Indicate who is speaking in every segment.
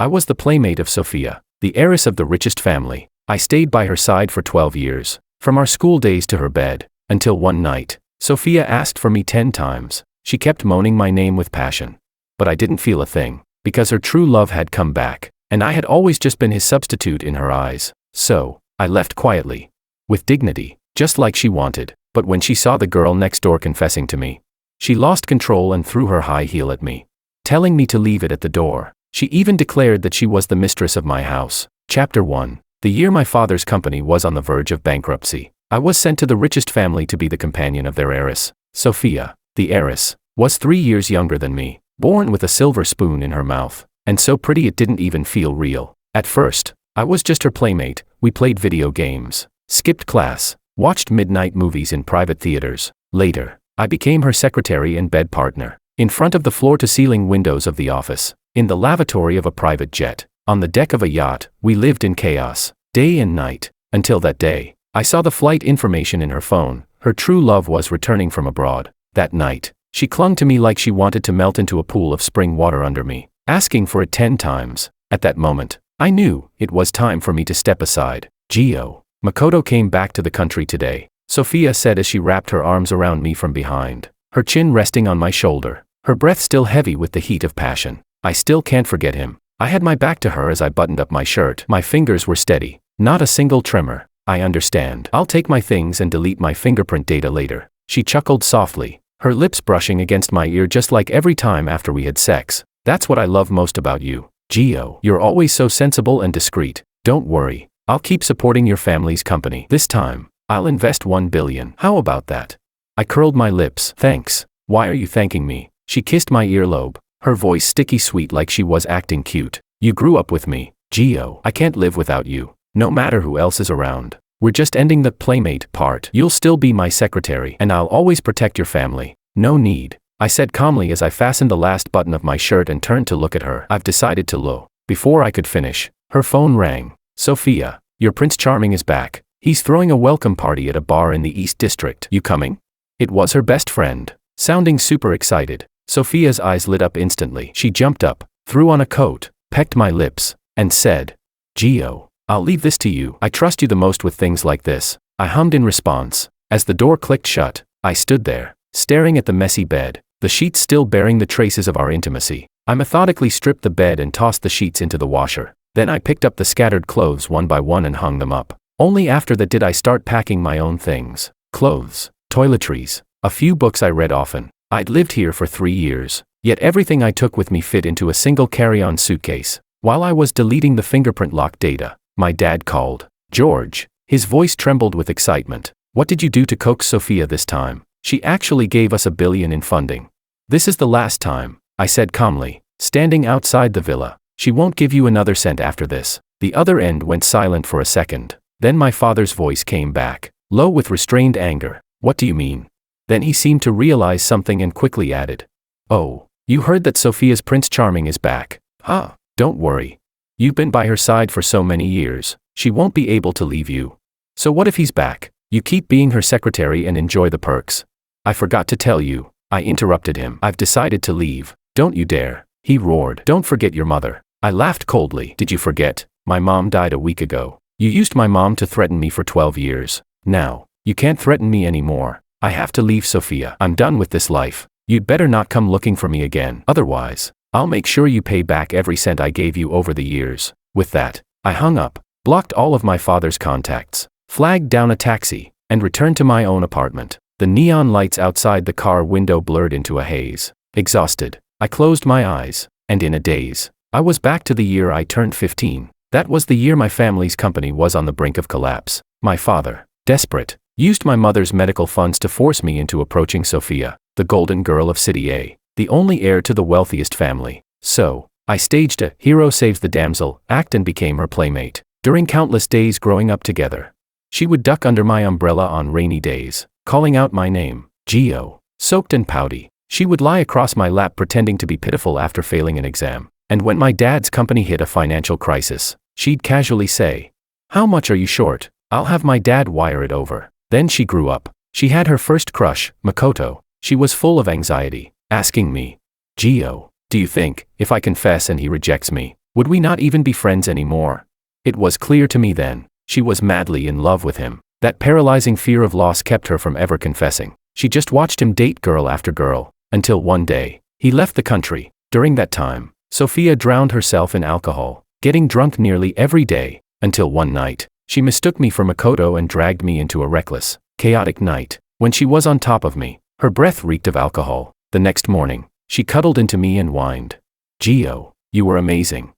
Speaker 1: I was the playmate of Sophia, the heiress of the richest family. I stayed by her side for 12 years, from our school days to her bed, until one night, Sophia asked for me 10 times. She kept moaning my name with passion. But I didn't feel a thing, because her true love had come back, and I had always just been his substitute in her eyes. So, I left quietly. With dignity, just like she wanted. But when she saw the girl next door confessing to me, she lost control and threw her high heel at me, telling me to leave it at the door. She even declared that she was the mistress of my house. Chapter 1. The year my father's company was on the verge of bankruptcy, I was sent to the richest family to be the companion of their heiress. Sophia, the heiress, was 3 years younger than me, born with a silver spoon in her mouth, and so pretty it didn't even feel real. At first, I was just her playmate. We played video games, skipped class, watched midnight movies in private theaters. Later, I became her secretary and bed partner, in front of the floor-to-ceiling windows of the office, in the lavatory of a private jet, on the deck of a yacht. We lived in chaos, day and night, until that day, I saw the flight information in her phone. Her true love was returning from abroad. That night, she clung to me like she wanted to melt into a pool of spring water under me, asking for it 10 times. At that moment, I knew it was time for me to step aside. Gio. Makoto came back to the country today, Sophia said as she wrapped her arms around me from behind, her chin resting on my shoulder, her breath still heavy with the heat of passion. I still can't forget him. I had my back to her as I buttoned up my shirt. My fingers were steady, not a single tremor. I understand. I'll take my things and delete my fingerprint data later. She chuckled softly, her lips brushing against my ear just like every time after we had sex. That's what I love most about you, Gio. You're always so sensible and discreet. Don't worry, I'll keep supporting your family's company. This time, I'll invest 1 billion. How about that? I curled my lips. Thanks. Why are you thanking me? She kissed my earlobe, her voice sticky sweet like she was acting cute. You grew up with me, Gio. I can't live without you, no matter who else is around. We're just ending the playmate part. You'll still be my secretary, and I'll always protect your family. No need, I said calmly as I fastened the last button of my shirt and turned to look at her. I've decided to low. Before I could finish, her phone rang. Sophia, your Prince Charming is back. He's throwing a welcome party at a bar in the East District. You coming? It was her best friend, sounding super excited. Sophia's eyes lit up instantly. She jumped up, threw on a coat, pecked my lips, and said, Gio, I'll leave this to you. I trust you the most with things like this. I hummed in response. As the door clicked shut, I stood there, staring at the messy bed, the sheets still bearing the traces of our intimacy. I methodically stripped the bed and tossed the sheets into the washer. Then I picked up the scattered clothes one by one and hung them up. Only after that did I start packing my own things. Clothes, toiletries, a few books I read often. I'd lived here for 3 years, yet everything I took with me fit into a single carry-on suitcase. While I was deleting the fingerprint lock data, my dad called. George. His voice trembled with excitement. What did you do to coax Sophia this time? She actually gave us $1 billion in funding. This is the last time, I said calmly, standing outside the villa. She won't give you another cent after this. The other end went silent for a second. Then my father's voice came back, low with restrained anger. What do you mean? Then he seemed to realize something and quickly added. Oh, you heard that Sophia's Prince Charming is back. Huh? Don't worry. You've been by her side for so many years, she won't be able to leave you. So what if he's back? You keep being her secretary and enjoy the perks. I forgot to tell you, I interrupted him. I've decided to leave. Don't you dare, he roared. Don't forget your mother. I laughed coldly. Did you forget? My mom died a week ago. You used my mom to threaten me for 12 years. Now, you can't threaten me anymore. I have to leave Sophia. I'm done with this life. You'd better not come looking for me again. Otherwise, I'll make sure you pay back every cent I gave you over the years. With that, I hung up, blocked all of my father's contacts, flagged down a taxi, and returned to my own apartment. The neon lights outside the car window blurred into a haze. Exhausted, I closed my eyes, and in a daze, I was back to the year I turned 15. That was the year my family's company was on the brink of collapse. My father, desperate, used my mother's medical funds to force me into approaching Sophia, the golden girl of City A, the only heir to the wealthiest family. So, I staged a hero saves the damsel act and became her playmate. During countless days growing up together, she would duck under my umbrella on rainy days, calling out my name, Gio. Soaked and pouty, she would lie across my lap pretending to be pitiful after failing an exam. And when my dad's company hit a financial crisis, she'd casually say, "How much are you short? I'll have my dad wire it over." Then she grew up. She had her first crush, Makoto. She was full of anxiety, asking me, "Gio, do you think, if I confess and he rejects me, Would we not even be friends anymore? It was clear to me then, she was madly in love with him. That paralyzing fear of loss kept her from ever confessing. She just watched him date girl after girl, until one day, he left the country. During that time, Sophia drowned herself in alcohol, getting drunk nearly every day, until one night, she mistook me for Makoto and dragged me into a reckless, chaotic night. When she was on top of me, her breath reeked of alcohol. The next morning, she cuddled into me and whined. Gio, you were amazing.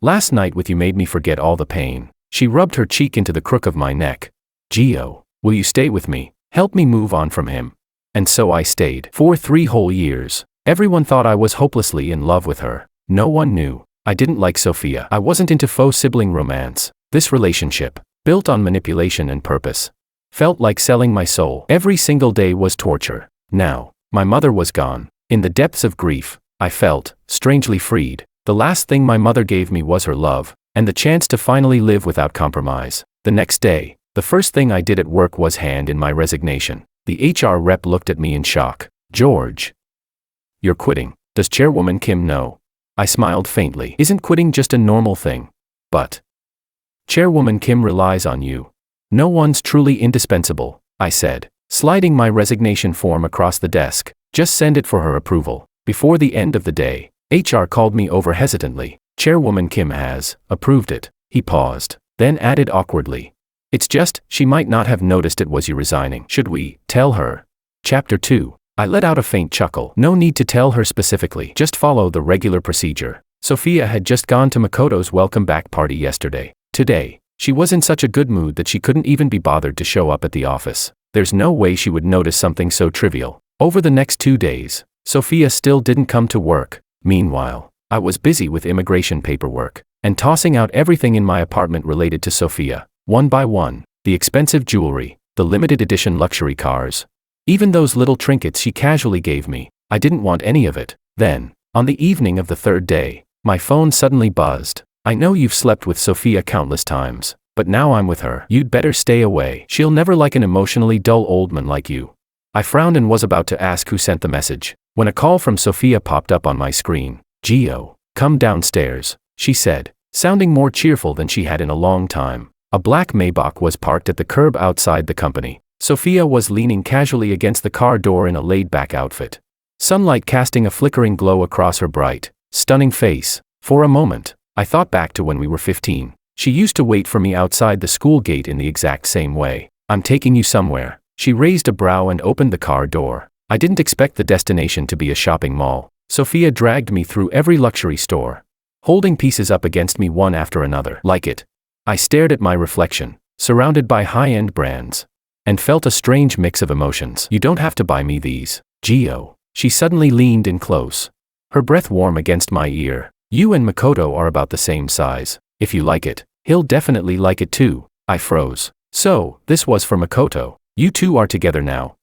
Speaker 1: Last night with you made me forget all the pain. She rubbed her cheek into the crook of my neck. Gio, will you stay with me? Help me move on from him. And so I stayed. For 3 whole years. Everyone thought I was hopelessly in love with her. No one knew. I didn't like Sophia. I wasn't into faux sibling romance. This relationship, built on manipulation and purpose, felt like selling my soul. Every single day was torture. Now, my mother was gone. In the depths of grief, I felt, strangely freed. The last thing my mother gave me was her love, and the chance to finally live without compromise. The next day, the first thing I did at work was hand in my resignation. The HR rep looked at me in shock. George, you're quitting. Does Chairwoman Kim know? I smiled faintly. Isn't quitting just a normal thing? But Chairwoman Kim relies on you. No one's truly indispensable, I said, sliding my resignation form across the desk. Just send it for her approval. Before the end of the day, HR called me over hesitantly. Chairwoman Kim has approved it. He paused, then added awkwardly. It's just, she might not have noticed it was you resigning. Should we tell her? Chapter 2. I let out a faint chuckle. No need to tell her specifically. Just follow the regular procedure. Sophia had just gone to Makoto's welcome back party yesterday. Today, she was in such a good mood that she couldn't even be bothered to show up at the office. There's no way she would notice something so trivial. Over the next 2 days, Sophia still didn't come to work. Meanwhile, I was busy with immigration paperwork and tossing out everything in my apartment related to Sophia, one by one, the expensive jewelry, the limited edition luxury cars. Even those little trinkets she casually gave me, I didn't want any of it. Then, on the evening of the 3rd day, my phone suddenly buzzed. I know you've slept with Sophia countless times, but now I'm with her. You'd better stay away. She'll never like an emotionally dull old man like you. I frowned and was about to ask who sent the message, when a call from Sophia popped up on my screen. Gio, come downstairs, she said, sounding more cheerful than she had in a long time. A black Maybach was parked at the curb outside the company. Sophia was leaning casually against the car door in a laid-back outfit, sunlight casting a flickering glow across her bright, stunning face. For a moment, I thought back to when we were 15. She used to wait for me outside the school gate in the exact same way. I'm taking you somewhere. She raised a brow and opened the car door. I didn't expect the destination to be a shopping mall. Sophia dragged me through every luxury store, holding pieces up against me one after another. Like it. I stared at my reflection, surrounded by high-end brands, and felt a strange mix of emotions. You don't have to buy me these, Gio. She suddenly leaned in close, her breath warm against my ear. You and Makoto are about the same size. If you like it, he'll definitely like it too. I froze. So, this was for Makoto. You two are together now.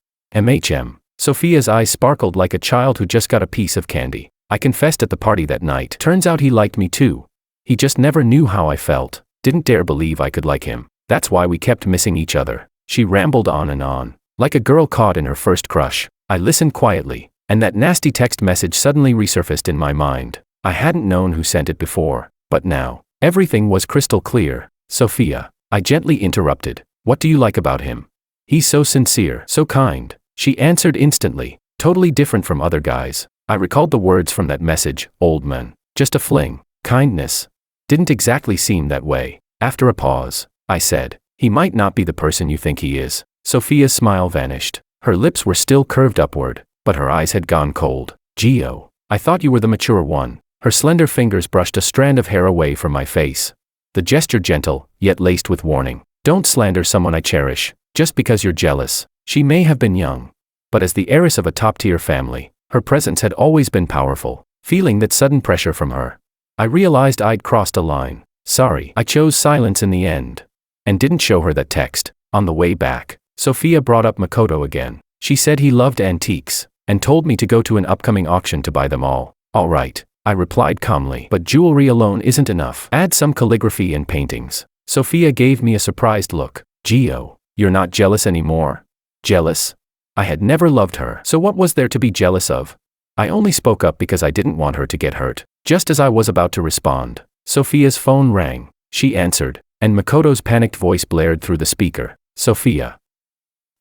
Speaker 1: Sophia's eyes sparkled like a child who just got a piece of candy. I confessed at the party that night. Turns out he liked me too. He just never knew how I felt. Didn't dare believe I could like him. That's why we kept missing each other. She rambled on and on, like a girl caught in her first crush. I listened quietly, and that nasty text message suddenly resurfaced in my mind. I hadn't known who sent it before, but now, everything was crystal clear. Sophia, I gently interrupted. What do you like about him? He's so sincere, so kind. She answered instantly, totally different from other guys. I recalled the words from that message, old man, just a fling, kindness. Didn't exactly seem that way. After a pause, I said, he might not be the person you think he is. Sophia's smile vanished. Her lips were still curved upward, but her eyes had gone cold. Gio, I thought you were the mature one. Her slender fingers brushed a strand of hair away from my face. The gesture gentle, yet laced with warning. Don't slander someone I cherish, just because you're jealous. She may have been young, but as the heiress of a top-tier family, her presence had always been powerful. Feeling that sudden pressure from her, I realized I'd crossed a line. Sorry, I chose silence in the end. And didn't show her that text. On the way back, Sophia brought up Makoto again. She said he loved antiques, and told me to go to an upcoming auction to buy them all. All right, I replied calmly. But jewelry alone isn't enough. Add some calligraphy and paintings. Sophia gave me a surprised look. Gio, you're not jealous anymore? Jealous? I had never loved her. So what was there to be jealous of? I only spoke up because I didn't want her to get hurt. Just as I was about to respond, Sophia's phone rang. She answered, and Makoto's panicked voice blared through the speaker. Sophia.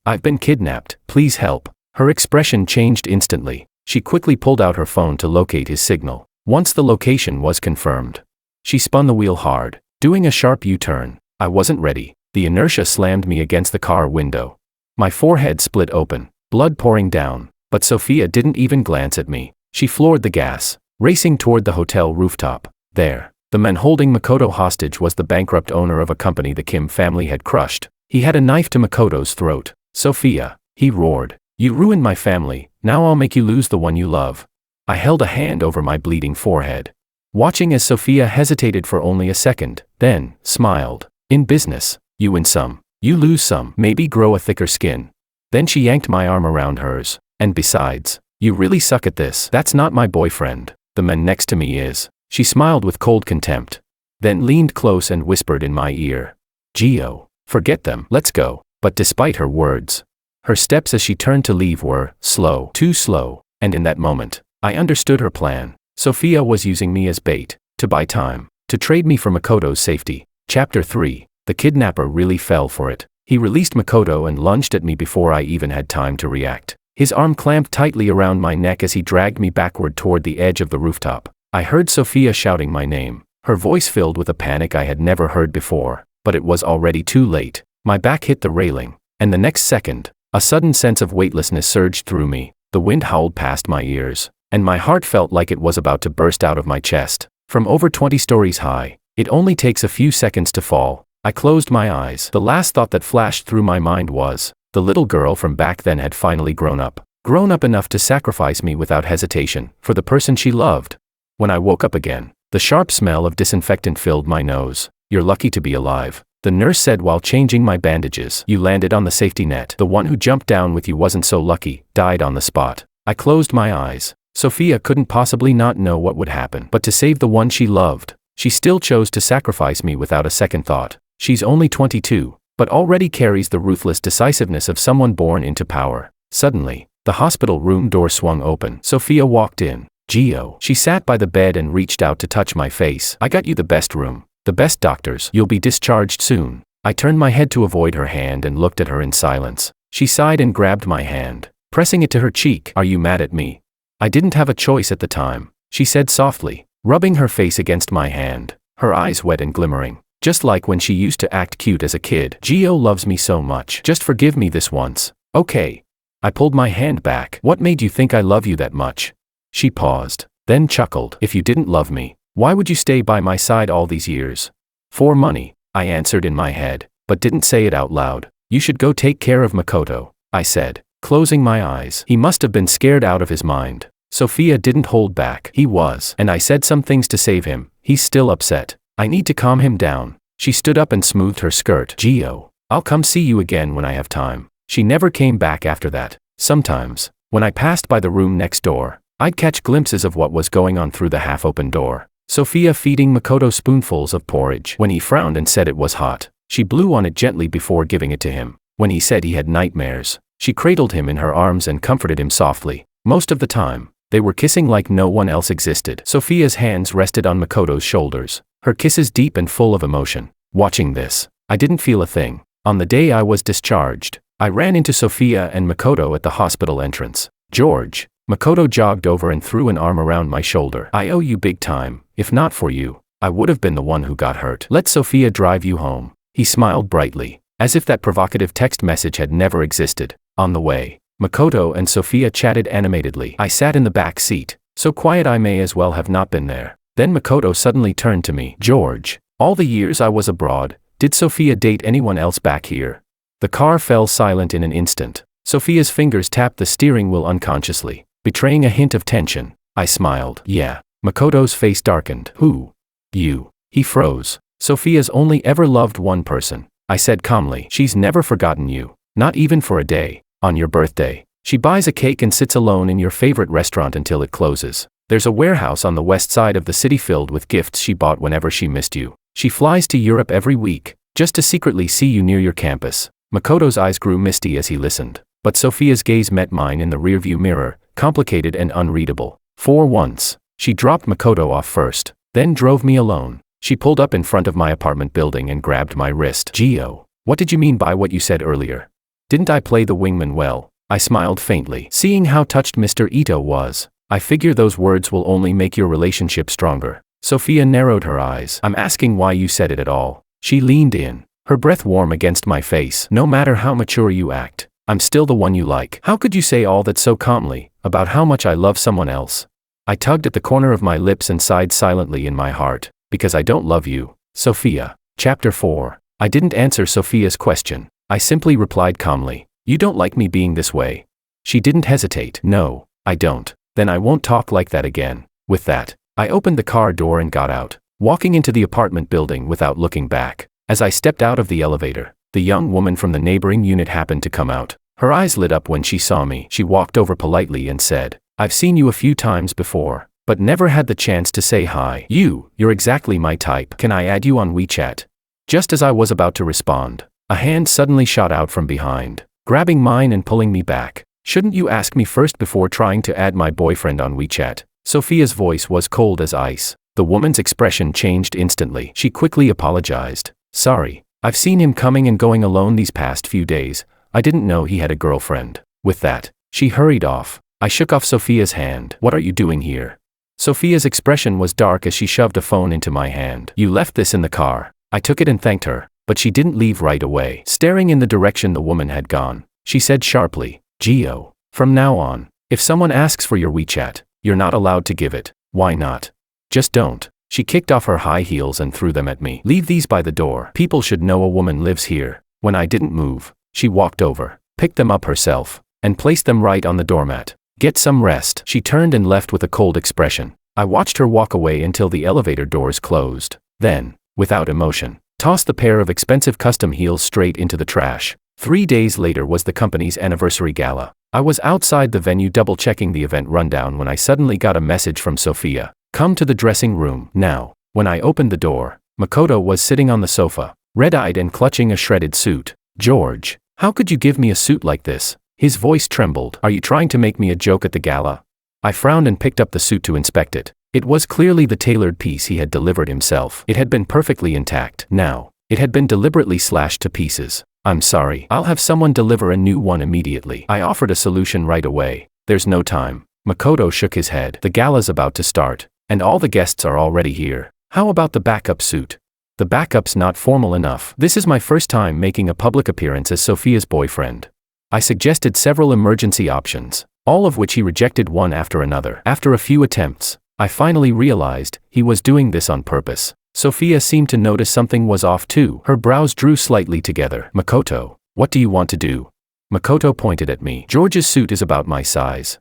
Speaker 1: I've been kidnapped, please help. Her expression changed instantly. She quickly pulled out her phone to locate his signal. Once the location was confirmed, she spun the wheel hard, doing a sharp U-turn. I wasn't ready. The inertia slammed me against the car window. My forehead split open, blood pouring down, but Sophia didn't even glance at me. She floored the gas, racing toward the hotel rooftop. There, the man holding Makoto hostage was the bankrupt owner of a company the Kim family had crushed. He had a knife to Makoto's throat. Sophia, he roared. You ruined my family, now I'll make you lose the one you love. I held a hand over my bleeding forehead, watching as Sophia hesitated for only a second, then smiled. In business, you win some, you lose some, maybe grow a thicker skin. Then she yanked my arm around hers. And besides, you really suck at this. That's not my boyfriend. The man next to me is. She smiled with cold contempt, then leaned close and whispered in my ear. Gio, forget them, let's go. But despite her words, her steps as she turned to leave were slow, too slow, and in that moment, I understood her plan. Sophia was using me as bait, to buy time, to trade me for Makoto's safety. Chapter 3. The kidnapper really fell for it. He released Makoto and lunged at me before I even had time to react. His arm clamped tightly around my neck as he dragged me backward toward the edge of the rooftop. I heard Sophia shouting my name, her voice filled with a panic I had never heard before, but it was already too late. My back hit the railing, and the next second, a sudden sense of weightlessness surged through me. The wind howled past my ears, and my heart felt like it was about to burst out of my chest. From over 20 stories high, it only takes a few seconds to fall. I closed my eyes. The last thought that flashed through my mind was, the little girl from back then had finally grown up enough to sacrifice me without hesitation, for the person she loved. When I woke up again, the sharp smell of disinfectant filled my nose. You're lucky to be alive, the nurse said while changing my bandages. You landed on the safety net. The one who jumped down with you wasn't so lucky, died on the spot. I closed my eyes. Sophia couldn't possibly not know what would happen. But to save the one she loved, she still chose to sacrifice me without a second thought. She's only 22, but already carries the ruthless decisiveness of someone born into power. Suddenly, the hospital room door swung open. Sophia walked in. Gio. She sat by the bed and reached out to touch my face. I got you the best room. The best doctors. You'll be discharged soon. I turned my head to avoid her hand and looked at her in silence. She sighed and grabbed my hand, pressing it to her cheek. Are you mad at me? I didn't have a choice at the time, she said softly, rubbing her face against my hand, her eyes wet and glimmering, just like when she used to act cute as a kid. Gio loves me so much. Just forgive me this once, okay? I pulled my hand back. What made you think I love you that much? She paused, then chuckled. If you didn't love me, why would you stay by my side all these years? For money, I answered in my head, but didn't say it out loud. You should go take care of Makoto, I said, closing my eyes. He must have been scared out of his mind. Sophia didn't hold back. He was, and I said some things to save him. He's still upset. I need to calm him down. She stood up and smoothed her skirt. Gio, I'll come see you again when I have time. She never came back after that. Sometimes, when I passed by the room next door, I'd catch glimpses of what was going on through the half-open door. Sophia feeding Makoto spoonfuls of porridge. When he frowned and said it was hot, she blew on it gently before giving it to him. When he said he had nightmares, she cradled him in her arms and comforted him softly. Most of the time, they were kissing like no one else existed. Sophia's hands rested on Makoto's shoulders, her kisses deep and full of emotion. Watching this, I didn't feel a thing. On the day I was discharged, I ran into Sophia and Makoto at the hospital entrance. George. Makoto jogged over and threw an arm around my shoulder. I owe you big time. If not for you, I would have been the one who got hurt. Let Sophia drive you home. He smiled brightly, as if that provocative text message had never existed. On the way, Makoto and Sophia chatted animatedly. I sat in the back seat, so quiet I may as well have not been there. Then Makoto suddenly turned to me. George, all the years I was abroad, did Sophia date anyone else back here? The car fell silent in an instant. Sophia's fingers tapped the steering wheel unconsciously, betraying a hint of tension. I smiled. Yeah. Makoto's face darkened. Who? You. He froze. Sophia's only ever loved one person, I said calmly. She's never forgotten you, not even for a day. On your birthday, she buys a cake and sits alone in your favorite restaurant until it closes. There's a warehouse on the west side of the city filled with gifts she bought whenever she missed you. She flies to Europe every week, just to secretly see you near your campus. Makoto's eyes grew misty as he listened, but Sophia's gaze met mine in the rearview mirror, complicated and unreadable. For once, she dropped Makoto off first, then drove me alone. She pulled up in front of my apartment building and grabbed my wrist. Gio, what did you mean by what you said earlier? Didn't I play the wingman well? I smiled faintly. Seeing how touched Mr. Ito was, I figure those words will only make your relationship stronger. Sophia narrowed her eyes. I'm asking why you said it at all. She leaned in, her breath warm against my face. No matter how mature you act, I'm still the one you like. How could you say all that so calmly, about how much I love someone else? I tugged at the corner of my lips and sighed silently in my heart. Because I don't love you, Sophia. Chapter 4. I didn't answer Sophia's question. I simply replied calmly. You don't like me being this way. She didn't hesitate. No, I don't. Then I won't talk like that again. With that, I opened the car door and got out, walking into the apartment building without looking back. As I stepped out of the elevator, the young woman from the neighboring unit happened to come out. Her eyes lit up when she saw me. She walked over politely and said, I've seen you a few times before, but never had the chance to say hi. You're exactly my type. Can I add you on WeChat? Just as I was about to respond, a hand suddenly shot out from behind, grabbing mine and pulling me back. Shouldn't you ask me first before trying to add my boyfriend on WeChat? Sophia's voice was cold as ice. The woman's expression changed instantly. She quickly apologized. Sorry, I've seen him coming and going alone these past few days. I didn't know he had a girlfriend. With that, she hurried off. I shook off Sophia's hand. What are you doing here? Sophia's expression was dark as she shoved a phone into my hand. You left this in the car. I took it and thanked her, but she didn't leave right away. Staring in the direction the woman had gone, she said sharply, Gio, from now on, if someone asks for your WeChat, you're not allowed to give it. Why not? Just don't. She kicked off her high heels and threw them at me. Leave these by the door. People should know a woman lives here. When I didn't move, she walked over, picked them up herself, and placed them right on the doormat. Get some rest. She turned and left with a cold expression. I watched her walk away until the elevator doors closed. Then, without emotion, tossed the pair of expensive custom heels straight into the trash. 3 days later was the company's anniversary gala. I was outside the venue double-checking the event rundown when I suddenly got a message from Sophia. Come to the dressing room now. When I opened the door, Makoto was sitting on the sofa, red-eyed and clutching a shredded suit. George, how could you give me a suit like this? His voice trembled. Are you trying to make me a joke at the gala? I frowned and picked up the suit to inspect it. It was clearly the tailored piece he had delivered himself. It had been perfectly intact. Now, it had been deliberately slashed to pieces. I'm sorry. I'll have someone deliver a new one immediately. I offered a solution right away. There's no time. Makoto shook his head. The gala's about to start, and all the guests are already here. How about the backup suit? The backup's not formal enough. This is my first time making a public appearance as Sophia's boyfriend. I suggested several emergency options, all of which he rejected one after another. After a few attempts, I finally realized he was doing this on purpose. Sophia seemed to notice something was off too. Her brows drew slightly together. Makoto, what do you want to do? Makoto pointed at me. George's suit is about my size.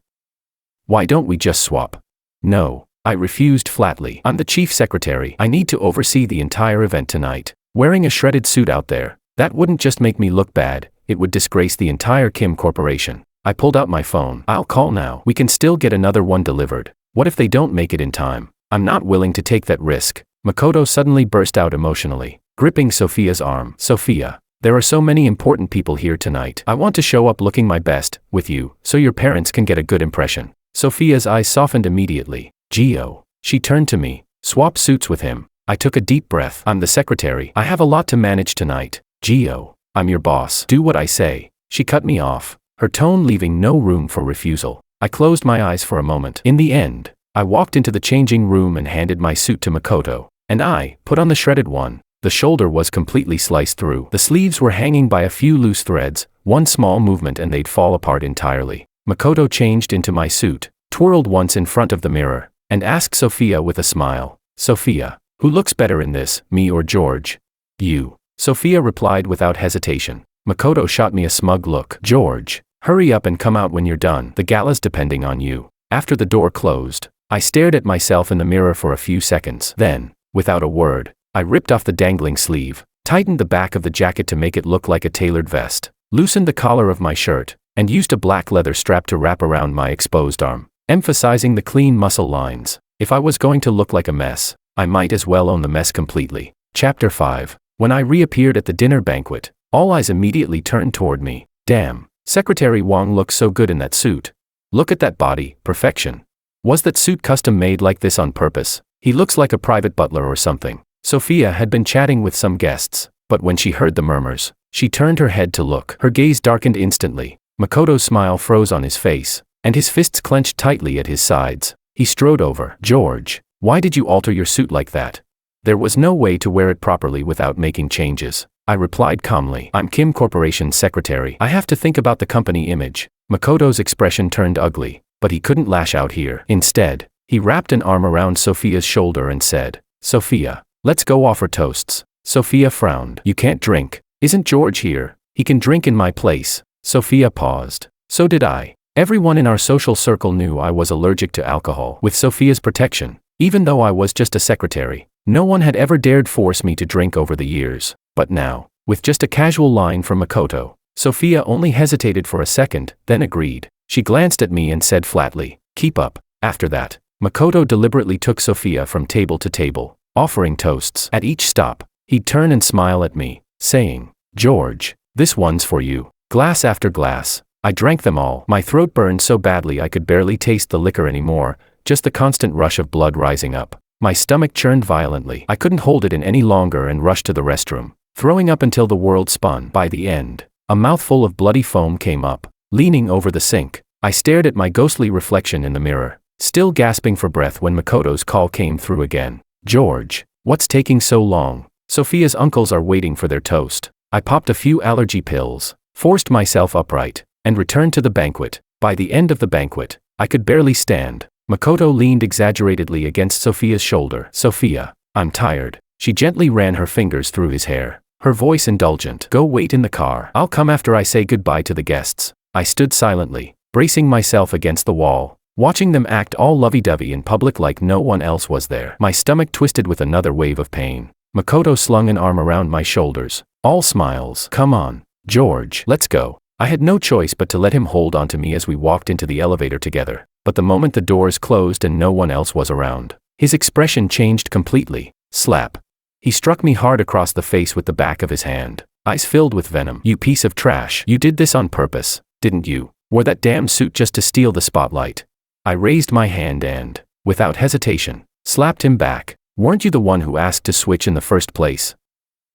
Speaker 1: Why don't we just swap? No, I refused flatly. I'm the chief secretary. I need to oversee the entire event tonight. Wearing a shredded suit out there, that wouldn't just make me look bad, it would disgrace the entire Kim Corporation. I pulled out my phone. I'll call now. We can still get another one delivered. What if they don't make it in time? I'm not willing to take that risk. Makoto suddenly burst out emotionally, gripping Sophia's arm. Sophia, there are so many important people here tonight. I want to show up looking my best, with you, so your parents can get a good impression. Sophia's eyes softened immediately. Gio. She turned to me. Swap suits with him. I took a deep breath. I'm the secretary. I have a lot to manage tonight. Gio, I'm your boss. Do what I say. She cut me off, her tone leaving no room for refusal. I closed my eyes for a moment. In the end, I walked into the changing room and handed my suit to Makoto, and I put on the shredded one. The shoulder was completely sliced through. The sleeves were hanging by a few loose threads. One small movement and they'd fall apart entirely. Makoto changed into my suit, twirled once in front of the mirror, and asked Sophia with a smile, Sophia, who looks better in this, me or George? You. Sophia replied without hesitation. Makoto shot me a smug look. George, hurry up and come out when you're done. The gala's depending on you. After the door closed, I stared at myself in the mirror for a few seconds. Then, without a word, I ripped off the dangling sleeve, tightened the back of the jacket to make it look like a tailored vest, loosened the collar of my shirt, and used a black leather strap to wrap around my exposed arm, emphasizing the clean muscle lines. If I was going to look like a mess, I might as well own the mess completely. Chapter 5. When I reappeared at the dinner banquet, all eyes immediately turned toward me. Damn, Secretary Wong looks so good in that suit. Look at that body, perfection. Was that suit custom made like this on purpose? He looks like a private butler or something. Sophia had been chatting with some guests, but when she heard the murmurs, she turned her head to look. Her gaze darkened instantly. Makoto's smile froze on his face, and his fists clenched tightly at his sides. He strode over. George, why did you alter your suit like that? There was no way to wear it properly without making changes. I replied calmly. I'm Kim Corporation's secretary. I have to think about the company image. Makoto's expression turned ugly, but he couldn't lash out here. Instead, he wrapped an arm around Sophia's shoulder and said, Sophia, let's go offer toasts. Sophia frowned. You can't drink. Isn't George here? He can drink in my place. Sophia paused. So did I. Everyone in our social circle knew I was allergic to alcohol. With Sophia's protection, even though I was just a secretary, no one had ever dared force me to drink over the years. But now, with just a casual line from Makoto, Sophia only hesitated for a second, then agreed. She glanced at me and said flatly, keep up. After that, Makoto deliberately took Sophia from table to table, offering toasts. At each stop, he'd turn and smile at me, saying, George, this one's for you. Glass after glass. I drank them all. My throat burned so badly I could barely taste the liquor anymore, just the constant rush of blood rising up. My stomach churned violently. I couldn't hold it in any longer and rushed to the restroom, throwing up until the world spun. By the end, a mouthful of bloody foam came up. Leaning over the sink, I stared at my ghostly reflection in the mirror, still gasping for breath when Makoto's call came through again. George, what's taking so long? Sophia's uncles are waiting for their toast. I popped a few allergy pills, forced myself upright, and returned to the banquet. By the end of the banquet, I could barely stand. Makoto leaned exaggeratedly against Sophia's shoulder. Sophia, I'm tired. She gently ran her fingers through his hair, her voice indulgent. Go wait in the car. I'll come after I say goodbye to the guests. I stood silently, bracing myself against the wall, watching them act all lovey-dovey in public like no one else was there. My stomach twisted with another wave of pain. Makoto slung an arm around my shoulders, all smiles. Come on, George, let's go. I had no choice but to let him hold onto me as we walked into the elevator together. But the moment the doors closed and no one else was around, his expression changed completely. Slap. He struck me hard across the face with the back of his hand, eyes filled with venom. You piece of trash. You did this on purpose, didn't you? Wore that damn suit just to steal the spotlight. I raised my hand and, without hesitation, slapped him back. Weren't you the one who asked to switch in the first place?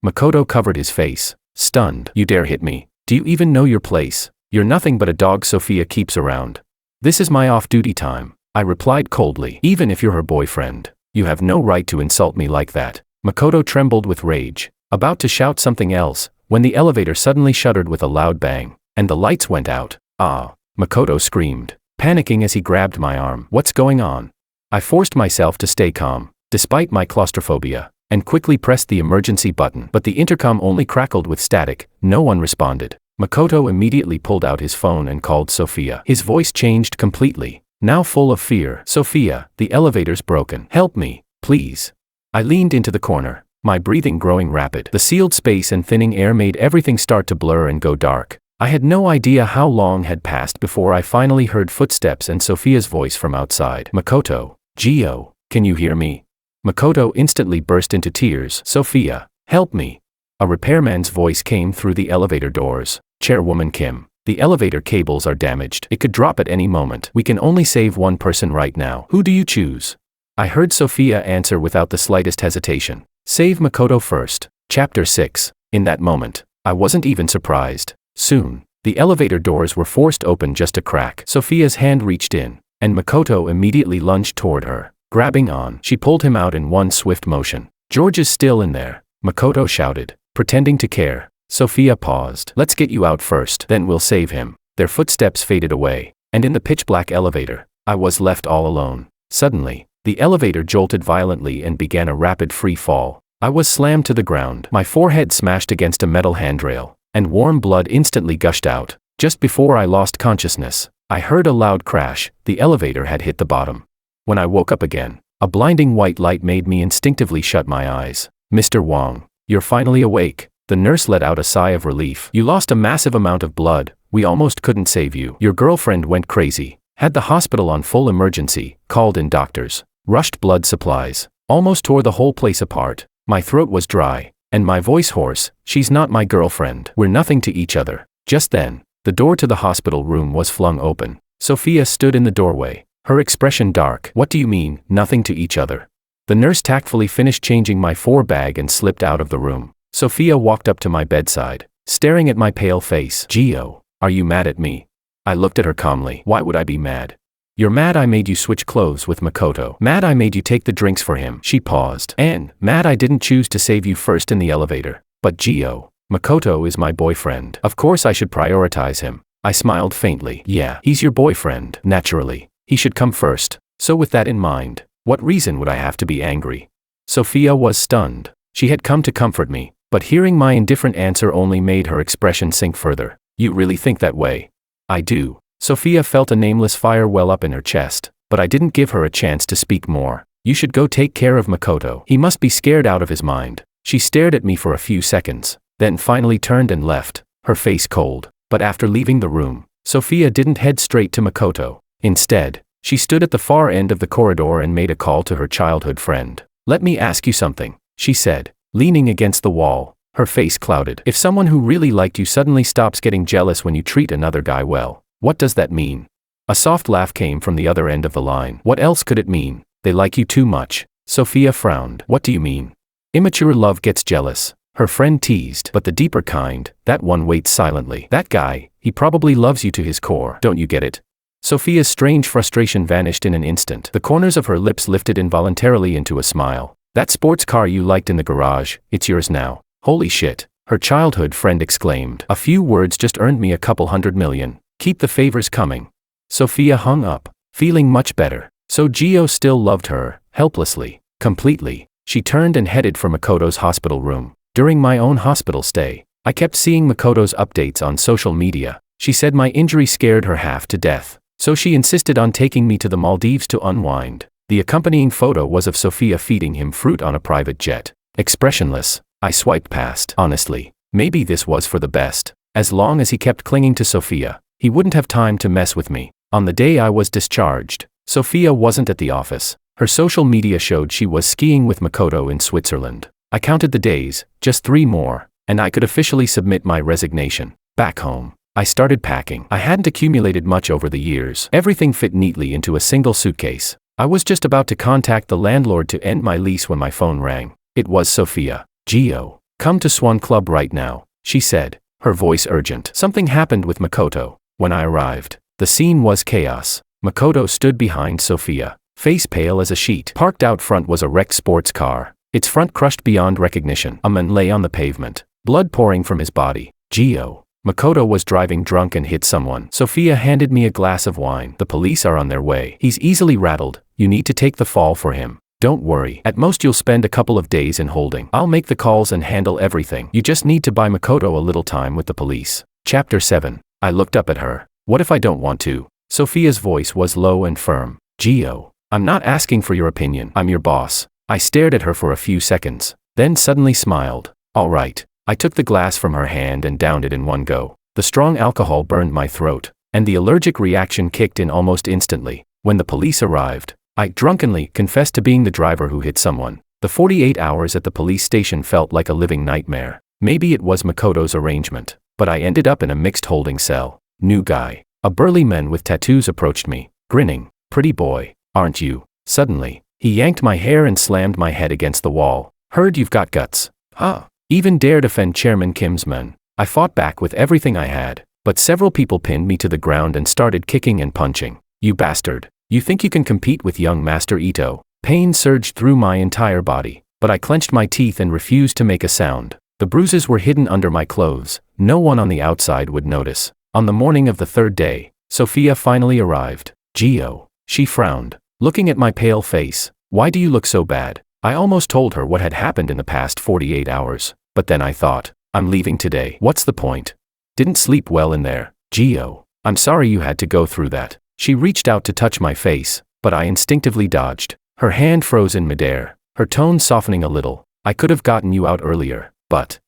Speaker 1: Makoto covered his face, stunned. You dare hit me? Do you even know your place? You're nothing but a dog Sophia keeps around. This is my off-duty time, I replied coldly. Even if you're her boyfriend, you have no right to insult me like that. Makoto trembled with rage, about to shout something else, when the elevator suddenly shuddered with a loud bang, and the lights went out. Ah! Makoto screamed, panicking as he grabbed my arm. What's going on? I forced myself to stay calm, despite my claustrophobia, and quickly pressed the emergency button. But the intercom only crackled with static. No one responded. Makoto immediately pulled out his phone and called Sophia. His voice changed completely, now full of fear. Sophia, the elevator's broken. Help me, please. I leaned into the corner, my breathing growing rapid. The sealed space and thinning air made everything start to blur and go dark. I had no idea how long had passed before I finally heard footsteps and Sophia's voice from outside. Makoto, Gio, can you hear me? Makoto instantly burst into tears. Sophia, help me. A repairman's voice came through the elevator doors. Chairwoman Kim, the elevator cables are damaged. It could drop at any moment. We can only save one person right now. Who do you choose? I heard Sophia answer without the slightest hesitation. Save Makoto first. Chapter 6. In that moment, I wasn't even surprised. Soon, the elevator doors were forced open just a crack. Sophia's hand reached in, and Makoto immediately lunged toward her. Grabbing on, she pulled him out in one swift motion. George is still in there, Makoto shouted, pretending to care. Sophia paused. Let's get you out first, then we'll save him. Their footsteps faded away, and in the pitch-black elevator, I was left all alone. Suddenly, the elevator jolted violently and began a rapid free fall. I was slammed to the ground. My forehead smashed against a metal handrail, and warm blood instantly gushed out. Just before I lost consciousness, I heard a loud crash. The elevator had hit the bottom. When I woke up again, a blinding white light made me instinctively shut my eyes. Mr. Wong, you're finally awake. The nurse let out a sigh of relief. You lost a massive amount of blood. We almost couldn't save you. Your girlfriend went crazy, had the hospital on full emergency, called in doctors, rushed blood supplies, almost tore the whole place apart. My throat was dry, and my voice hoarse. She's not my girlfriend. We're nothing to each other. Just then, the door to the hospital room was flung open. Sophia stood in the doorway, her expression dark. What do you mean, nothing to each other? The nurse tactfully finished changing my bag and slipped out of the room. Sophia walked up to my bedside, staring at my pale face. Gio, are you mad at me? I looked at her calmly. Why would I be mad? You're mad I made you switch clothes with Makoto. Mad I made you take the drinks for him. She paused. And mad I didn't choose to save you first in the elevator. But Gio, Makoto is my boyfriend. Of course I should prioritize him. I smiled faintly. Yeah, he's your boyfriend. Naturally, he should come first. So with that in mind, what reason would I have to be angry? Sophia was stunned. She had come to comfort me, but hearing my indifferent answer only made her expression sink further. You really think that way? I do. Sophia felt a nameless fire well up in her chest, but I didn't give her a chance to speak more. You should go take care of Makoto. He must be scared out of his mind. She stared at me for a few seconds, then finally turned and left, her face cold. But after leaving the room, Sophia didn't head straight to Makoto. Instead, she stood at the far end of the corridor and made a call to her childhood friend. Let me ask you something, she said, leaning against the wall, her face clouded. If someone who really liked you suddenly stops getting jealous when you treat another guy well, what does that mean? A soft laugh came from the other end of the line. What else could it mean? They like you too much. Sophia frowned. What do you mean? Immature love gets jealous, her friend teased. But the deeper kind, that one waits silently. That guy, he probably loves you to his core. Don't you get it? Sophia's strange frustration vanished in an instant. The corners of her lips lifted involuntarily into a smile. That sports car you liked in the garage, it's yours now. Holy shit, her childhood friend exclaimed. A few words just earned me a couple $100 million. Keep the favors coming. Sophia hung up, feeling much better. So Gio still loved her, helplessly, completely. She turned and headed for Makoto's hospital room. During my own hospital stay, I kept seeing Makoto's updates on social media. She said my injury scared her half to death, so she insisted on taking me to the Maldives to unwind. The accompanying photo was of Sophia feeding him fruit on a private jet. Expressionless, I swiped past. Honestly, maybe this was for the best. As long as he kept clinging to Sophia, he wouldn't have time to mess with me. On the day I was discharged, Sophia wasn't at the office. Her social media showed she was skiing with Makoto in Switzerland. I counted the days, just 3 more, and I could officially submit my resignation. Back home, I started packing. I hadn't accumulated much over the years. Everything fit neatly into a single suitcase. I was just about to contact the landlord to end my lease when my phone rang. It was Sophia. Gio, come to Swan Club right now, she said, her voice urgent. Something happened with Makoto. When I arrived, the scene was chaos. Makoto stood behind Sophia, face pale as a sheet. Parked out front was a wrecked sports car, its front crushed beyond recognition. A man lay on the pavement, blood pouring from his body. Gio, Makoto was driving drunk and hit someone. Sophia handed me a glass of wine. The police are on their way. He's easily rattled. You need to take the fall for him. Don't worry. At most you'll spend a couple of days in holding. I'll make the calls and handle everything. You just need to buy Makoto a little time with the police. Chapter 7. I looked up at her. What if I don't want to? Sophia's voice was low and firm. Gio, I'm not asking for your opinion. I'm your boss. I stared at her for a few seconds, then suddenly smiled. All right. I took the glass from her hand and downed it in one go. The strong alcohol burned my throat, and the allergic reaction kicked in almost instantly. When the police arrived, I drunkenly confessed to being the driver who hit someone. The 48 hours at the police station felt like a living nightmare. Maybe it was Makoto's arrangement, but I ended up in a mixed holding cell. New guy. A burly man with tattoos approached me, grinning. Pretty boy, aren't you? Suddenly, he yanked my hair and slammed my head against the wall. Heard you've got guts. Huh? Even dare defend Chairman Kim's men. I fought back with everything I had, but several people pinned me to the ground and started kicking and punching. You bastard. You think you can compete with young Master Ito? Pain surged through my entire body, but I clenched my teeth and refused to make a sound. The bruises were hidden under my clothes. No one on the outside would notice. On the morning of the 3rd day, Sophia finally arrived. Gio, she frowned, looking at my pale face. Why do you look so bad? I almost told her what had happened in the past 48 hours, but then I thought, I'm leaving today. What's the point? Didn't sleep well in there. Gio, I'm sorry you had to go through that. She reached out to touch my face, but I instinctively dodged. Her hand froze in midair, her tone softening a little. I could have gotten you out earlier, but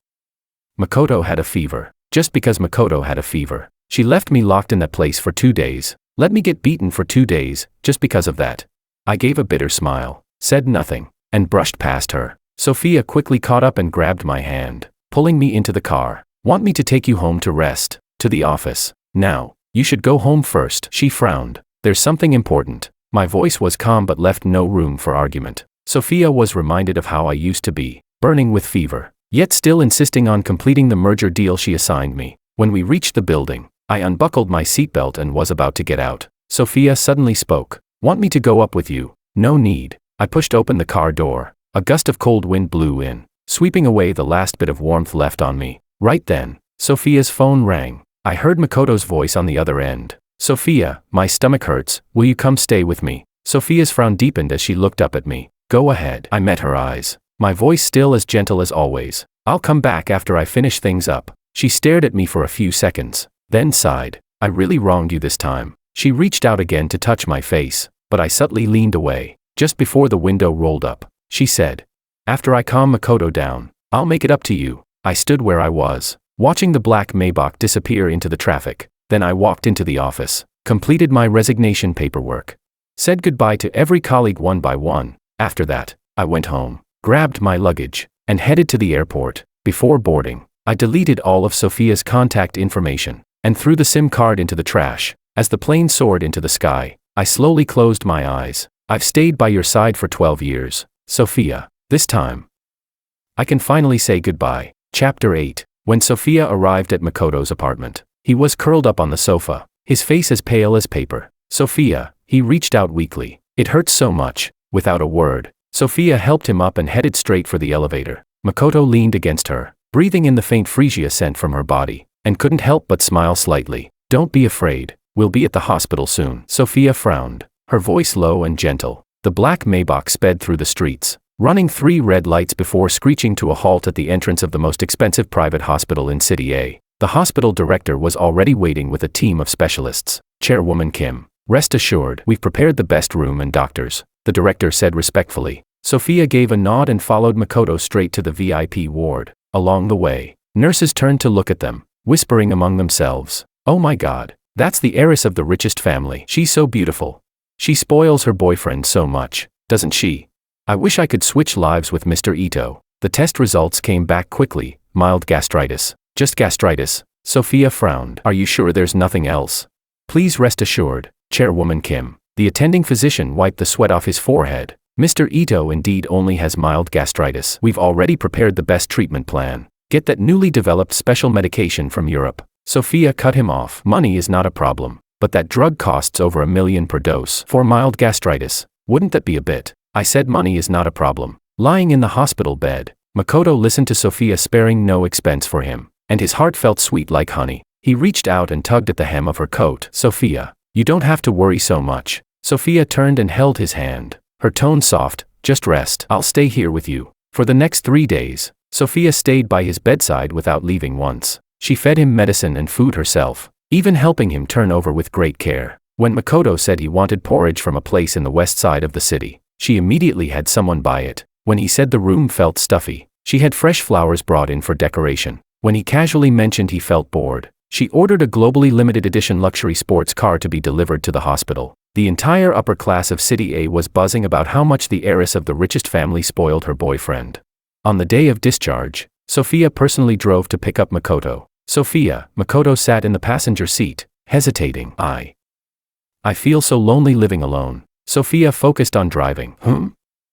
Speaker 1: Makoto had a fever. Just because Makoto had a fever, she left me locked in that place for 2 days. Let me get beaten for 2 days, just because of that. I gave a bitter smile, said nothing, and brushed past her. Sophia quickly caught up and grabbed my hand, pulling me into the car. Want me to take you home to rest? To the office? Now. You should go home first. She frowned. There's something important. My voice was calm but left no room for argument. Sophia was reminded of how I used to be, burning with fever, yet still insisting on completing the merger deal she assigned me. When we reached the building, I unbuckled my seatbelt and was about to get out. Sophia suddenly spoke. Want me to go up with you? No need. I pushed open the car door. A gust of cold wind blew in, sweeping away the last bit of warmth left on me. Right then, Sophia's phone rang. I heard Makoto's voice on the other end. Sophia, my stomach hurts. Will you come stay with me? Sophia's frown deepened as she looked up at me. Go ahead. I met her eyes. My voice still as gentle as always. I'll come back after I finish things up. She stared at me for a few seconds, then sighed. I really wronged you this time. She reached out again to touch my face, but I subtly leaned away. Just before the window rolled up, she said, after I calm Makoto down, I'll make it up to you. I stood where I was, watching the black Maybach disappear into the traffic. Then I walked into the office, completed my resignation paperwork, said goodbye to every colleague one by one. After that, I went home, grabbed my luggage, and headed to the airport. Before boarding, I deleted all of Sophia's contact information and threw the SIM card into the trash. As the plane soared into the sky, I slowly closed my eyes. I've stayed by your side for 12 years, Sophia. This time, I can finally say goodbye. Chapter 8. When Sophia arrived at Makoto's apartment, he was curled up on the sofa, his face as pale as paper. Sophia, he reached out weakly. It hurts so much. Without a word, Sophia helped him up and headed straight for the elevator. Makoto leaned against her, breathing in the faint freesia scent from her body, and couldn't help but smile slightly. Don't be afraid. We'll be at the hospital soon. Sophia frowned, her voice low and gentle. The black Maybach sped through the streets, running 3 red lights before screeching to a halt at the entrance of the most expensive private hospital in City A. The hospital director was already waiting with a team of specialists. Chairwoman Kim, rest assured, we've prepared the best room and doctors, the director said respectfully. Sophia gave a nod and followed Makoto straight to the VIP ward. Along the way, nurses turned to look at them, whispering among themselves, oh my God, that's the heiress of the richest family. She's so beautiful. She spoils her boyfriend so much, doesn't she? I wish I could switch lives with Mr. Ito. The test results came back quickly. Mild gastritis. Just gastritis. Sophia frowned. Are you sure there's nothing else? Please rest assured, Chairwoman Kim. The attending physician wiped the sweat off his forehead. Mr. Ito indeed only has mild gastritis. We've already prepared the best treatment plan. Get that newly developed special medication from Europe. Sophia cut him off. Money is not a problem, but that drug costs over $1 million per dose. For mild gastritis, wouldn't that be a bit? I said money is not a problem. Lying in the hospital bed, Makoto listened to Sophia sparing no expense for him, and his heart felt sweet like honey. He reached out and tugged at the hem of her coat. Sophia, you don't have to worry so much. Sophia turned and held his hand, her tone soft. Just rest. I'll stay here with you. For the next 3 days, Sophia stayed by his bedside without leaving once. She fed him medicine and food herself, even helping him turn over with great care. When Makoto said he wanted porridge from a place in the west side of the city, she immediately had someone buy it. When he said the room felt stuffy, she had fresh flowers brought in for decoration. When he casually mentioned he felt bored, she ordered a globally limited edition luxury sports car to be delivered to the hospital. The entire upper class of City A was buzzing about how much the heiress of the richest family spoiled her boyfriend. On the day of discharge, Sophia personally drove to pick up Makoto. Sophia, Makoto sat in the passenger seat, hesitating. I feel so lonely living alone. Sophia focused on driving.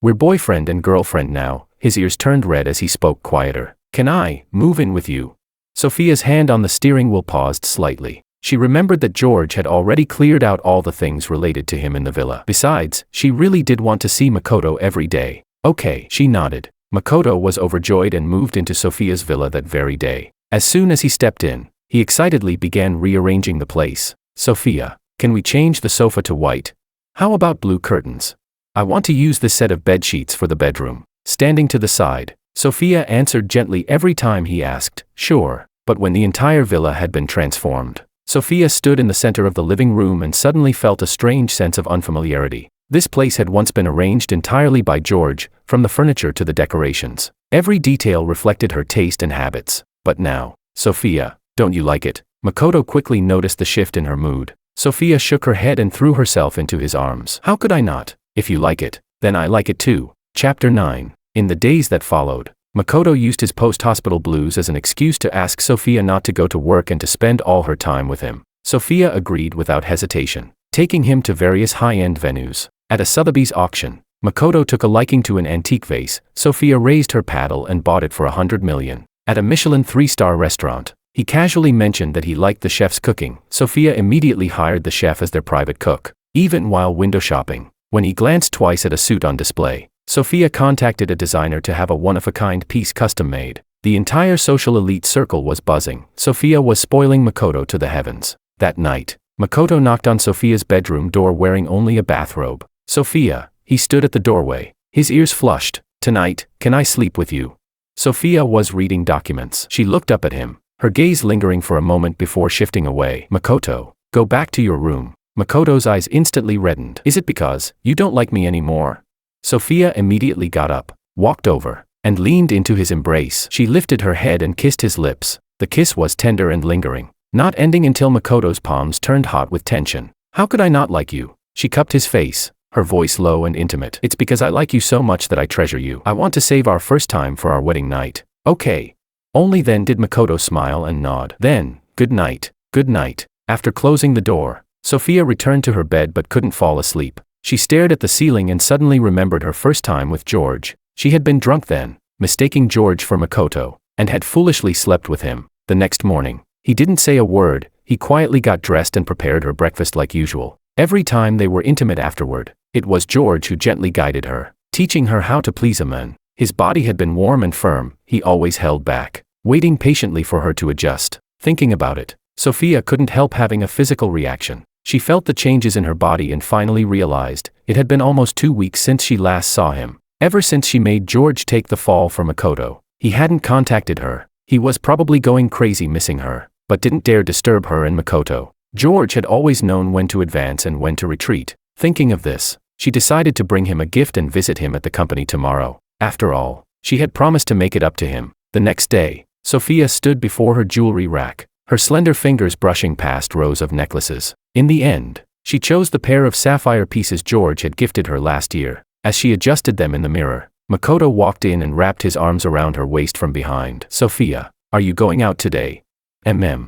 Speaker 1: We're boyfriend and girlfriend now. His ears turned red as he spoke quieter. Can I move in with you? Sophia's hand on the steering wheel paused slightly. She remembered that George had already cleared out all the things related to him in the villa. Besides, she really did want to see Makoto every day. Okay, she nodded. Makoto was overjoyed and moved into Sophia's villa that very day. As soon as he stepped in, he excitedly began rearranging the place. Sophia, can we change the sofa to white? How about blue curtains? I want to use this set of bed sheets for the bedroom. Standing to the side, Sophia answered gently every time he asked, sure. But when the entire villa had been transformed, Sophia stood in the center of the living room and suddenly felt a strange sense of unfamiliarity. This place had once been arranged entirely by George, from the furniture to the decorations. Every detail reflected her taste and habits. But now, Sophia, don't you like it? Makoto quickly noticed the shift in her mood. Sophia shook her head and threw herself into his arms. How could I not? If you like it, then I like it too. Chapter 9. In the days that followed, Makoto used his post-hospital blues as an excuse to ask Sophia not to go to work and to spend all her time with him. Sophia agreed without hesitation, taking him to various high-end venues. At a Sotheby's auction, Makoto took a liking to an antique vase. Sophia raised her paddle and bought it for 100 million. At a Michelin 3-star restaurant, he casually mentioned that he liked the chef's cooking. Sophia immediately hired the chef as their private cook, even while window shopping. When he glanced twice at a suit on display, Sophia contacted a designer to have a one-of-a-kind piece custom-made. The entire social elite circle was buzzing. Sophia was spoiling Makoto to the heavens. That night, Makoto knocked on Sophia's bedroom door wearing only a bathrobe. Sophia, he stood at the doorway, his ears flushed. "Tonight, can I sleep with you?" Sophia was reading documents. She looked up at him, her gaze lingering for a moment before shifting away. "Makoto, go back to your room." Makoto's eyes instantly reddened. "Is it because you don't like me anymore?" Sophia immediately got up, walked over, and leaned into his embrace. She lifted her head and kissed his lips. The kiss was tender and lingering, not ending until Makoto's palms turned hot with tension. "How could I not like you?" She cupped his face, her voice low and intimate. "It's because I like you so much that I treasure you. I want to save our first time for our wedding night." "Okay." Only then did Makoto smile and nod. Then, "Good night, good night." After closing the door, Sophia returned to her bed but couldn't fall asleep. She stared at the ceiling and suddenly remembered her first time with George. She had been drunk then, mistaking George for Makoto, and had foolishly slept with him. The next morning, he didn't say a word. He quietly got dressed and prepared her breakfast like usual. Every time they were intimate afterward, it was George who gently guided her, teaching her how to please a man. His body had been warm and firm. He always held back, waiting patiently for her to adjust. Thinking about it, Sophia couldn't help having a physical reaction. She felt the changes in her body and finally realized it had been almost 2 weeks since she last saw him. Ever since she made George take the fall for Makoto, he hadn't contacted her. He was probably going crazy missing her, but didn't dare disturb her and Makoto. George had always known when to advance and when to retreat. Thinking of this, she decided to bring him a gift and visit him at the company tomorrow. After all, she had promised to make it up to him. The next day, Sophia stood before her jewelry rack, her slender fingers brushing past rows of necklaces. In the end, she chose the pair of sapphire pieces George had gifted her last year. As she adjusted them in the mirror, Makoto walked in and wrapped his arms around her waist from behind. "Sophia, are you going out today?"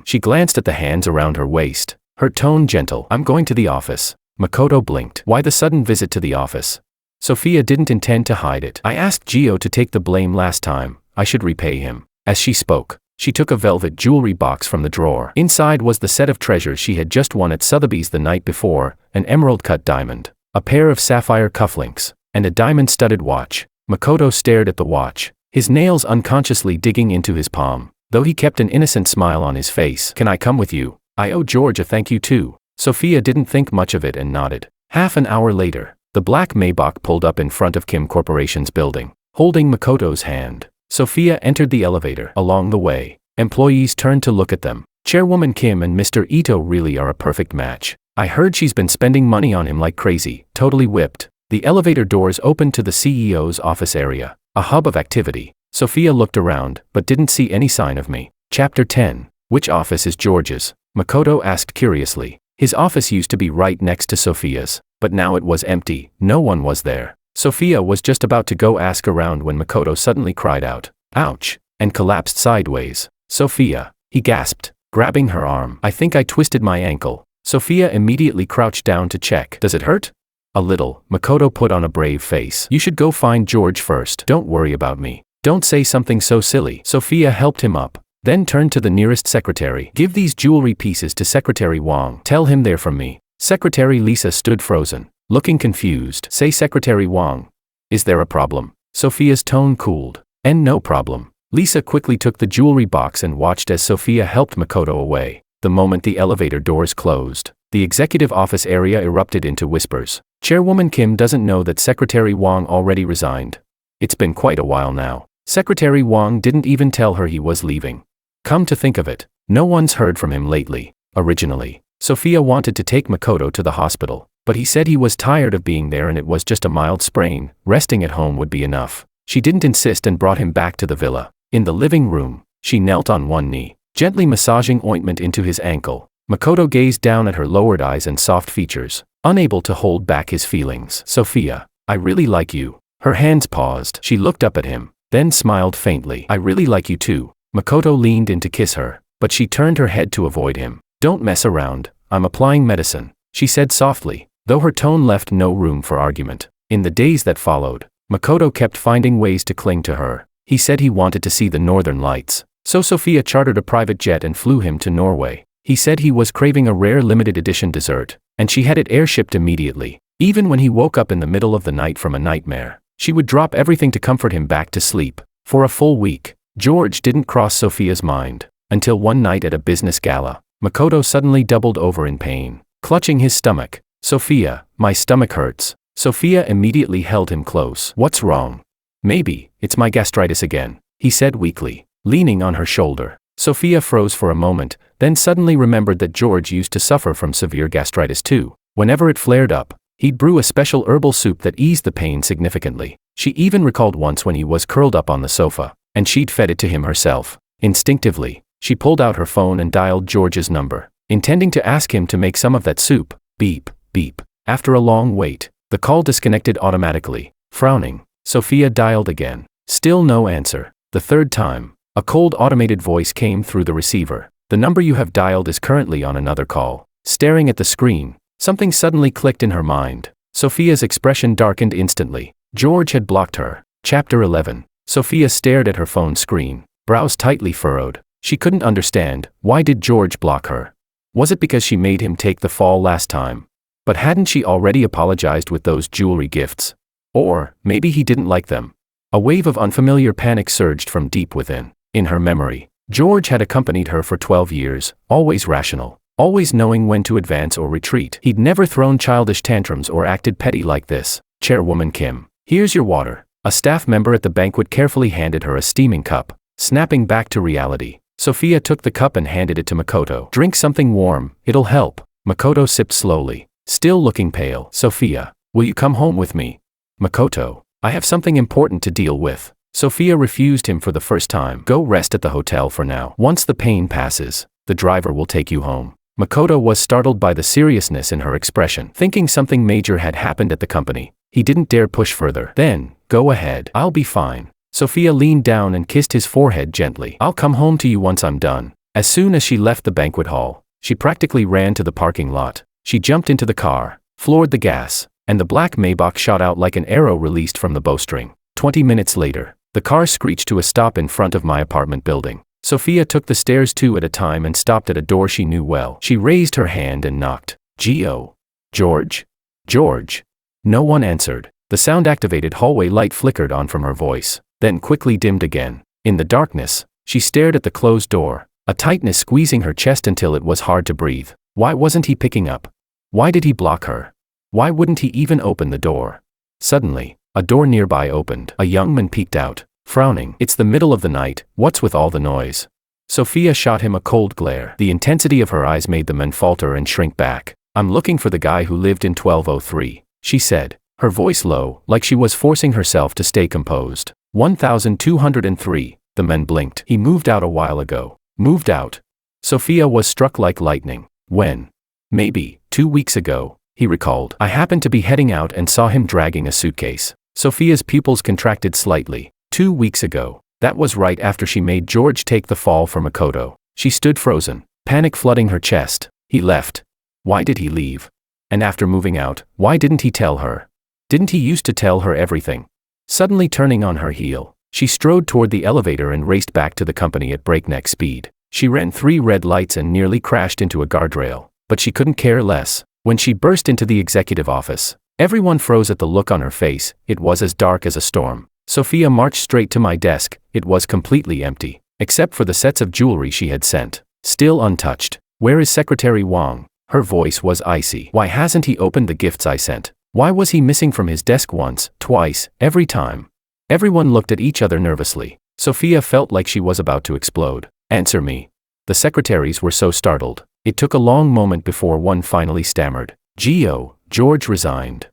Speaker 1: She glanced at the hands around her waist, her tone gentle. "I'm going to the office." Makoto blinked. "Why the sudden visit to the office?" Sophia didn't intend to hide it. "I asked Gio to take the blame last time. I should repay him." As she spoke, she took a velvet jewelry box from the drawer. Inside was the set of treasures she had just won at Sotheby's the night before, an emerald-cut diamond, a pair of sapphire cufflinks, and a diamond-studded watch. Makoto stared at the watch, his nails unconsciously digging into his palm, though he kept an innocent smile on his face. "Can I come with you? I owe George a thank you too." Sophia didn't think much of it and nodded. Half an hour later, the black Maybach pulled up in front of Kim Corporation's building, holding Makoto's hand. Sophia entered the elevator. Along the way, employees turned to look at them. "Chairwoman Kim and Mr. Ito really are a perfect match. I heard she's been spending money on him like crazy." Totally whipped, the elevator doors opened to the CEO's office area, a hub of activity. Sophia looked around, but didn't see any sign of me. Chapter 10. Which office is George's? Makoto asked curiously. His office used to be right next to Sophia's, but now it was empty. No one was there. Sophia was just about to go ask around when Makoto suddenly cried out, "Ouch!" and collapsed sideways. "Sophia," he gasped, grabbing her arm. "I think I twisted my ankle." Sophia immediately crouched down to check. "Does it hurt?" "A little," Makoto put on a brave face. "You should go find George first. Don't worry about me. Don't say something so silly." Sophia helped him up, then turned to the nearest secretary. "Give these jewelry pieces to Secretary Wang. Tell him they're from me." Secretary Lisa stood frozen, looking confused. "Say Secretary Wang. Is there a problem?" Sophia's tone cooled. "And no problem." Lisa quickly took the jewelry box and watched as Sophia helped Makoto away. The moment the elevator doors closed, the executive office area erupted into whispers. Chairwoman Kim doesn't know that Secretary Wang already resigned. It's been quite a while now. Secretary Wang didn't even tell her he was leaving. Come to think of it, no one's heard from him lately. Originally, Sophia wanted to take Makoto to the hospital, but he said he was tired of being there and it was just a mild sprain. Resting at home would be enough. She didn't insist and brought him back to the villa. In the living room, she knelt on one knee, gently massaging ointment into his ankle. Makoto gazed down at her lowered eyes and soft features, unable to hold back his feelings. "Sophia, I really like you." Her hands paused. She looked up at him, then smiled faintly. "I really like you too." Makoto leaned in to kiss her, but she turned her head to avoid him. Don't mess around, I'm applying medicine, she said softly, though her tone left no room for argument. In the days that followed, Makoto kept finding ways to cling to her. He said he wanted to see the northern lights, so Sophia chartered a private jet and flew him to Norway. He said he was craving a rare limited edition dessert, and she had it airshipped immediately. Even when he woke up in the middle of the night from a nightmare, she would drop everything to comfort him back to sleep. For a full week, George didn't cross Sophia's mind, until one night at a business gala, Makoto suddenly doubled over in pain, clutching his stomach. Sophia, my stomach hurts. Sophia immediately held him close. What's wrong? Maybe, it's my gastritis again, he said weakly, leaning on her shoulder. Sophia froze for a moment, then suddenly remembered that George used to suffer from severe gastritis too. Whenever it flared up, he'd brew a special herbal soup that eased the pain significantly. She even recalled once when he was curled up on the sofa, and she'd fed it to him herself. Instinctively, she pulled out her phone and dialed George's number, intending to ask him to make some of that soup. Beep, beep. After a long wait, the call disconnected automatically. Frowning, Sophia dialed again. Still no answer. The third time, a cold automated voice came through the receiver. The number you have dialed is currently on another call. Staring at the screen, something suddenly clicked in her mind. Sophia's expression darkened instantly. George had blocked her. Chapter 11. Sophia stared at her phone screen, brows tightly furrowed. She couldn't understand, why did George block her? Was it because she made him take the fall last time? But hadn't she already apologized with those jewelry gifts? Or, maybe he didn't like them. A wave of unfamiliar panic surged from deep within. In her memory, George had accompanied her for 12 years, always rational, always knowing when to advance or retreat. He'd never thrown childish tantrums or acted petty like this. Chairwoman Kim, here's your water. A staff member at the banquet carefully handed her a steaming cup. Snapping back to reality, Sophia took the cup and handed it to Makoto. Drink something warm, it'll help. Makoto sipped slowly, still looking pale. Sophia, will you come home with me? Makoto, I have something important to deal with. Sophia refused him for the first time. Go rest at the hotel for now. Once the pain passes, the driver will take you home. Makoto was startled by the seriousness in her expression, thinking something major had happened at the company. He didn't dare push further. Then, go ahead. I'll be fine. Sophia leaned down and kissed his forehead gently. I'll come home to you once I'm done. As soon as she left the banquet hall, she practically ran to the parking lot. She jumped into the car, floored the gas, and the black Maybach shot out like an arrow released from the bowstring. 20 minutes later, the car screeched to a stop in front of my apartment building. Sophia took the stairs two at a time and stopped at a door she knew well. She raised her hand and knocked. Geo. George? George? No one answered. The sound-activated hallway light flickered on from her voice, then quickly dimmed again. In the darkness, she stared at the closed door, a tightness squeezing her chest until it was hard to breathe. Why wasn't he picking up? Why did he block her? Why wouldn't he even open the door? Suddenly, a door nearby opened. A young man peeked out, frowning. It's the middle of the night, what's with all the noise? Sophia shot him a cold glare. The intensity of her eyes made the man falter and shrink back. I'm looking for the guy who lived in 1203, she said, her voice low, like she was forcing herself to stay composed. 1203, the man blinked. He moved out a while ago. Moved out? Sophia was struck like lightning. When? Maybe, 2 weeks ago, he recalled. I happened to be heading out and saw him dragging a suitcase. Sophia's pupils contracted slightly. 2 weeks ago. That was right after she made George take the fall for Makoto. She stood frozen, panic flooding her chest. He left. Why did he leave? And after moving out, why didn't he tell her? Didn't he used to tell her everything? Suddenly turning on her heel, she strode toward the elevator and raced back to the company at breakneck speed. She ran 3 red lights and nearly crashed into a guardrail, but she couldn't care less. When she burst into the executive office, everyone froze at the look on her face. It was as dark as a storm. Sophia marched straight to my desk. It was completely empty, except for the sets of jewelry she had sent, still untouched. Where is Secretary Wang? Her voice was icy. Why hasn't he opened the gifts I sent? Why was he missing from his desk once, twice, every time? Everyone looked at each other nervously. Sophia felt like she was about to explode. Answer me. The secretaries were so startled. It took a long moment before one finally stammered. Geo, George resigned.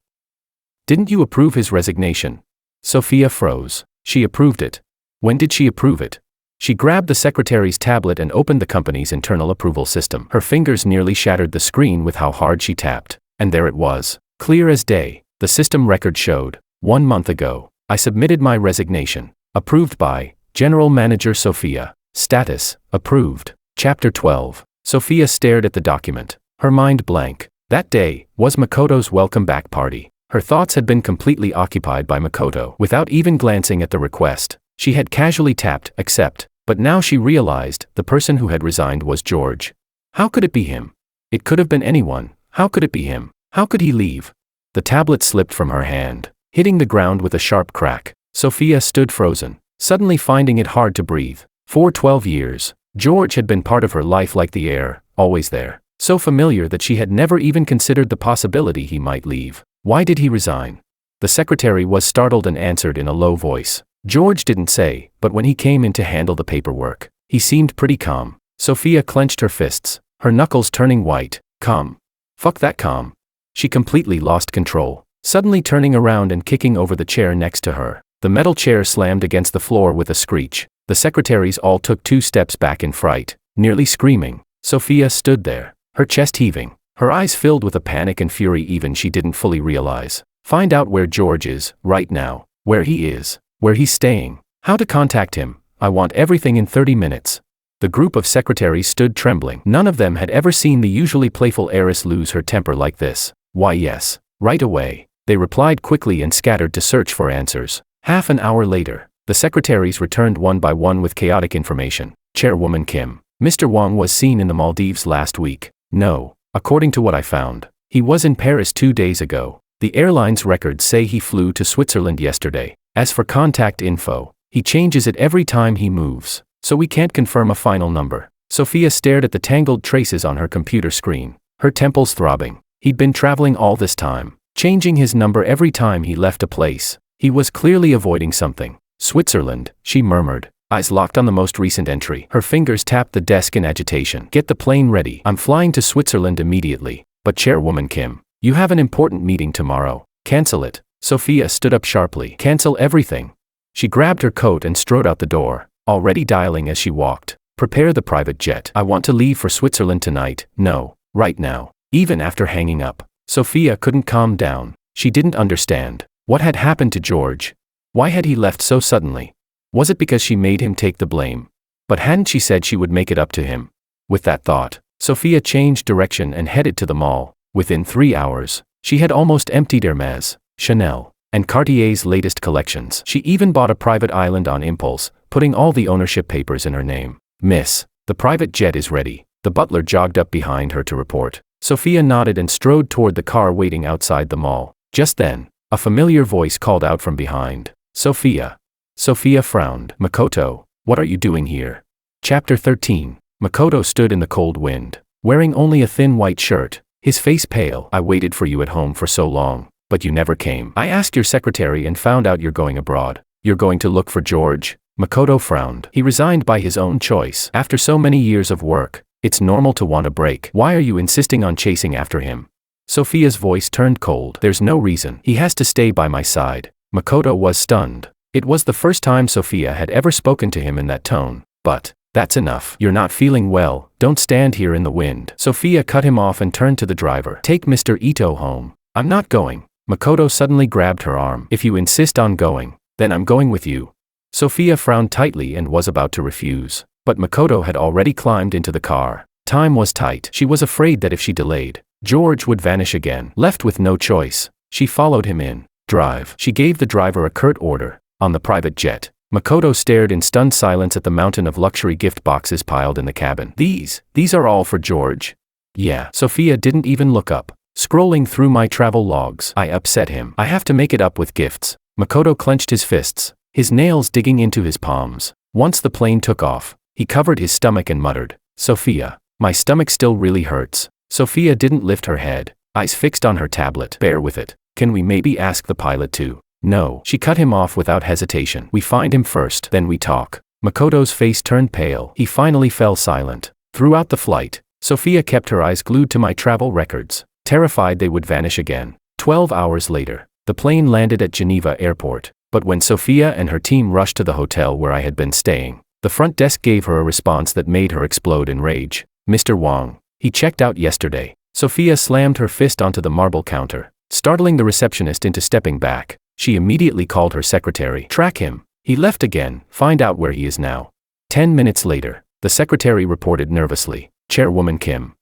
Speaker 1: Didn't you approve his resignation? Sophia froze. She approved it. When did she approve it? She grabbed the secretary's tablet and opened the company's internal approval system. Her fingers nearly shattered the screen with how hard she tapped. And there it was, clear as day. The system record showed, 1 month ago, I submitted my resignation. Approved by General Manager Sophia. Status, approved. Chapter 12. Sophia stared at the document, her mind blank. That day was Makoto's welcome back party. Her thoughts had been completely occupied by Makoto. Without even glancing at the request, she had casually tapped accept, but now she realized the person who had resigned was George. How could it be him? It could have been anyone. How could it be him? How could he leave? The tablet slipped from her hand, hitting the ground with a sharp crack. Sophia stood frozen, suddenly finding it hard to breathe. For 12 years, George had been part of her life like the air, always there, so familiar that she had never even considered the possibility he might leave. Why did he resign? The secretary was startled and answered in a low voice. George didn't say, but when he came in to handle the paperwork, he seemed pretty calm. Sophia clenched her fists, her knuckles turning white. Calm. Fuck that calm. She completely lost control, suddenly turning around and kicking over the chair next to her. The metal chair slammed against the floor with a screech. The secretaries all took 2 steps back in fright, nearly screaming. Sophia stood there, her chest heaving, her eyes filled with a panic and fury even she didn't fully realize. Find out where George is, right now, where he is, where he's staying, how to contact him. I want everything in 30 minutes. The group of secretaries stood trembling. None of them had ever seen the usually playful heiress lose her temper like this. Why yes, right away, they replied quickly and scattered to search for answers. Half an hour later, the secretaries returned one by one with chaotic information. Chairwoman Kim, Mr. Wang was seen in the Maldives last week. No, according to what I found, he was in Paris 2 days ago. The airline's records say he flew to Switzerland yesterday. As for contact info, he changes it every time he moves, so we can't confirm a final number. Sophia stared at the tangled traces on her computer screen, her temples throbbing. He'd been traveling all this time, changing his number every time he left a place. He was clearly avoiding something. Switzerland, she murmured, eyes locked on the most recent entry. Her fingers tapped the desk in agitation. Get the plane ready. I'm flying to Switzerland immediately. But Chairwoman Kim, you have an important meeting tomorrow. Cancel it. Sophia stood up sharply. Cancel everything. She grabbed her coat and strode out the door, already dialing as she walked. Prepare the private jet. I want to leave for Switzerland tonight. No, right now. Even after hanging up, Sophia couldn't calm down. She didn't understand. What had happened to George? Why had he left so suddenly? Was it because she made him take the blame? But hadn't she said she would make it up to him? With that thought, Sophia changed direction and headed to the mall. Within 3 hours, she had almost emptied Hermes, Chanel, and Cartier's latest collections. She even bought a private island on impulse, putting all the ownership papers in her name. Miss, the private jet is ready. The butler jogged up behind her to report. Sophia nodded and strode toward the car waiting outside the mall. Just then, a familiar voice called out from behind. Sophia. Sophia frowned. Makoto, what are you doing here? Chapter 13. Makoto stood in the cold wind, wearing only a thin white shirt, his face pale. I waited for you at home for so long, but you never came. I asked your secretary and found out you're going abroad. You're going to look for George? Makoto frowned. He resigned by his own choice. After so many years of work, it's normal to want a break. Why are you insisting on chasing after him? Sophia's voice turned cold. There's no reason. He has to stay by my side. Makoto was stunned. It was the first time Sophia had ever spoken to him in that tone. But, that's enough. You're not feeling well. Don't stand here in the wind. Sophia cut him off and turned to the driver. Take Mr. Ito home. I'm not going. Makoto suddenly grabbed her arm. If you insist on going, then I'm going with you. Sophia frowned tightly and was about to refuse. But Makoto had already climbed into the car. Time was tight. She was afraid that if she delayed, George would vanish again. Left with no choice, she followed him in. Drive. She gave the driver a curt order. On the private jet, Makoto stared in stunned silence at the mountain of luxury gift boxes piled in the cabin. These are all for George? Yeah. Sophia didn't even look up. Scrolling through my travel logs. I upset him. I have to make it up with gifts. Makoto clenched his fists, his nails digging into his palms. Once the plane took off, he covered his stomach and muttered, Sophia, my stomach still really hurts. Sophia didn't lift her head, eyes fixed on her tablet. Bear with it. Can we maybe ask the pilot to? No. She cut him off without hesitation. We find him first, then we talk. Makoto's face turned pale. He finally fell silent. Throughout the flight, Sophia kept her eyes glued to my travel records, terrified they would vanish again. 12 hours later, the plane landed at Geneva Airport. But when Sophia and her team rushed to the hotel where I had been staying, the front desk gave her a response that made her explode in rage. Mr. Wang, he checked out yesterday. Sophia slammed her fist onto the marble counter, startling the receptionist into stepping back. She immediately called her secretary. Track him. He left again. Find out where he is now. 10 minutes later, the secretary reported nervously. Chairwoman Kim.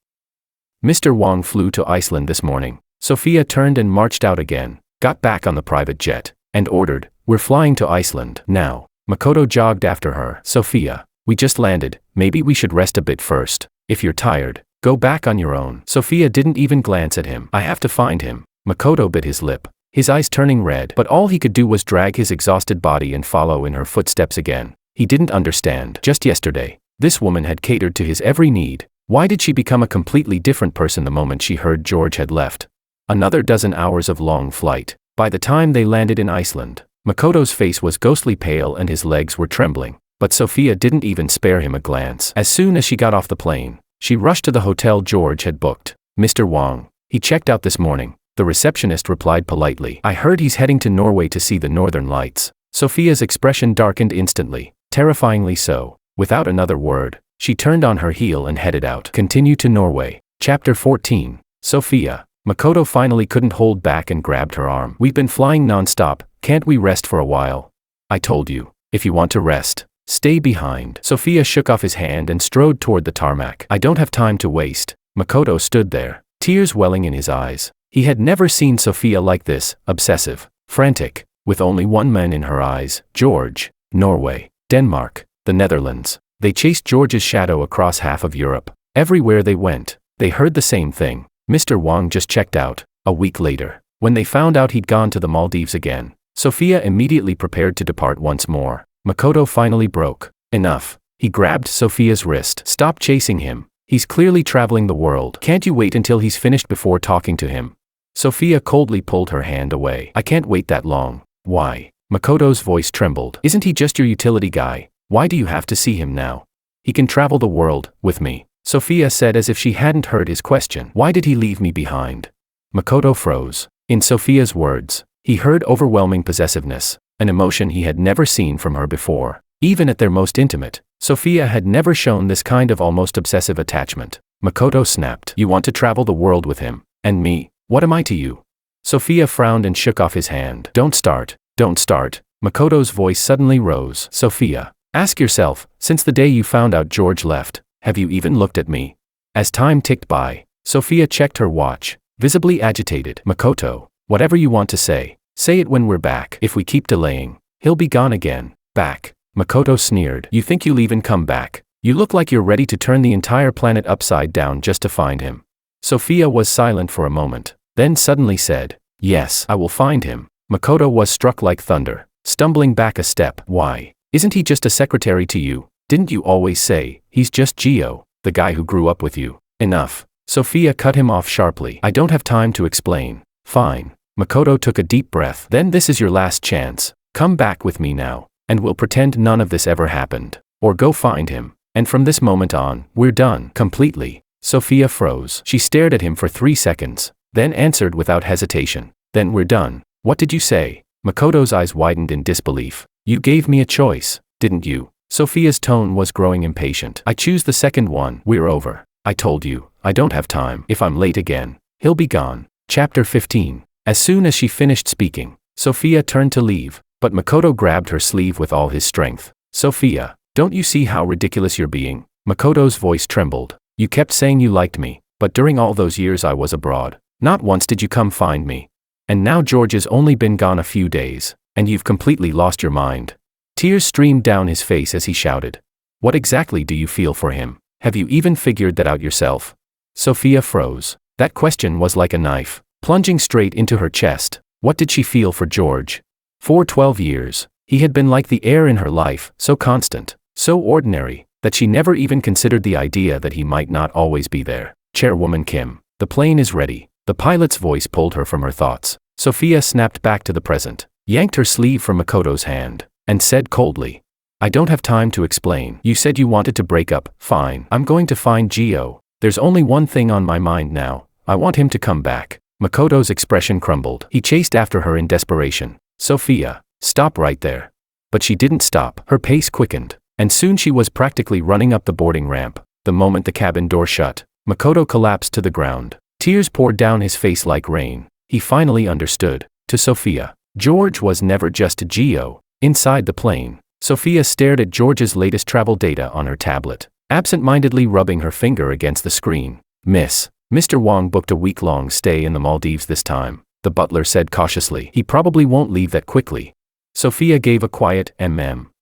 Speaker 1: Mr. Wong flew to Iceland this morning. Sophia turned and marched out again, got back on the private jet, and ordered, "We're flying to Iceland now." Makoto jogged after her. "Sophia, we just landed, maybe we should rest a bit first. If you're tired, go back on your own." Sophia didn't even glance at him. "I have to find him." Makoto bit his lip, his eyes turning red, but all he could do was drag his exhausted body and follow in her footsteps again. He didn't understand. Just yesterday, this woman had catered to his every need. Why did she become a completely different person the moment she heard George had left? Another dozen hours of long flight. By the time they landed in Iceland, Makoto's face was ghostly pale and his legs were trembling. But Sophia didn't even spare him a glance. As soon as she got off the plane, she rushed to the hotel George had booked. "Mr. Wong, he checked out this morning," the receptionist replied politely. "I heard he's heading to Norway to see the northern lights." Sophia's expression darkened instantly, terrifyingly so. Without another word, she turned on her heel and headed out. Continue to Norway. Chapter 14. Sophia. Makoto finally couldn't hold back and grabbed her arm. "We've been flying non-stop, can't we rest for a while?" "I told you, if you want to rest, stay behind." Sophia shook off his hand and strode toward the tarmac. "I don't have time to waste." Makoto stood there, tears welling in his eyes. He had never seen Sophia like this, obsessive, frantic, with only one man in her eyes: George. Norway, Denmark, the Netherlands. They chased George's shadow across half of Europe. Everywhere they went, they heard the same thing: Mr. Wong just checked out. A week later, when they found out he'd gone to the Maldives again, Sophia immediately prepared to depart once more. Makoto finally broke. "Enough." He grabbed Sophia's wrist. "Stop chasing him. He's clearly traveling the world. Can't you wait until he's finished before talking to him?" Sophia coldly pulled her hand away. "I can't wait that long." "Why?" Makoto's voice trembled. "Isn't he just your utility guy? Why do you have to see him now?" "He can travel the world, with me," Sophia said as if she hadn't heard his question. "Why did he leave me behind?" Makoto froze. In Sophia's words, he heard overwhelming possessiveness, an emotion he had never seen from her before. Even at their most intimate, Sophia had never shown this kind of almost obsessive attachment. Makoto snapped. "You want to travel the world with him, and me? What am I to you?" Sophia frowned and shook off his hand. "Don't start. Don't start." Makoto's voice suddenly rose. "Sophia, ask yourself, since the day you found out George left, have you even looked at me?" As time ticked by, Sophia checked her watch, visibly agitated. "Makoto, whatever you want to say it when we're back. If we keep delaying, he'll be gone again." "Back?" Makoto sneered. "You think you'll even come back? You look like you're ready to turn the entire planet upside down just to find him." Sophia was silent for a moment, then suddenly said, "Yes, I will find him." Makoto was struck like thunder, stumbling back a step. "Why? Isn't he just a secretary to you? Didn't you always say, he's just Gio, the guy who grew up with you?" "Enough." Sophia cut him off sharply. "I don't have time to explain." "Fine." Makoto took a deep breath. "Then this is your last chance. Come back with me now, and we'll pretend none of this ever happened. Or go find him, and from this moment on, we're done." Completely. Sophia froze. She stared at him for 3 seconds, then answered without hesitation. "Then we're done." "What did you say?" Makoto's eyes widened in disbelief. "You gave me a choice, didn't you?" Sophia's tone was growing impatient. "I choose the second one. We're over. I told you, I don't have time. If I'm late again, he'll be gone." Chapter 15. As soon as she finished speaking, Sophia turned to leave, but Makoto grabbed her sleeve with all his strength. "Sophia, don't you see how ridiculous you're being?" Makoto's voice trembled. "You kept saying you liked me, but during all those years I was abroad, not once did you come find me. And now George has only been gone a few days, and you've completely lost your mind." Tears streamed down his face as he shouted. "What exactly do you feel for him? Have you even figured that out yourself?" Sophia froze. That question was like a knife, plunging straight into her chest. What did she feel for George? For 12 years, he had been like the air in her life, so constant, so ordinary, that she never even considered the idea that he might not always be there. "Chairwoman Kim, the plane is ready." The pilot's voice pulled her from her thoughts. Sophia snapped back to the present, yanked her sleeve from Makoto's hand, and said coldly, "I don't have time to explain. You said you wanted to break up. Fine. I'm going to find Gio. There's only one thing on my mind now. I want him to come back." Makoto's expression crumbled. He chased after her in desperation. "Sophia, stop right there." But she didn't stop. Her pace quickened, and soon she was practically running up the boarding ramp. The moment the cabin door shut, Makoto collapsed to the ground. Tears poured down his face like rain. He finally understood. To Sophia, George was never just Gio. Inside the plane, Sophia stared at George's latest travel data on her tablet. absent-mindedly rubbing her finger against the screen. Mr. Wang booked a week-long stay in the Maldives this time, the butler said cautiously. He probably won't leave that quickly. Sophia gave a quiet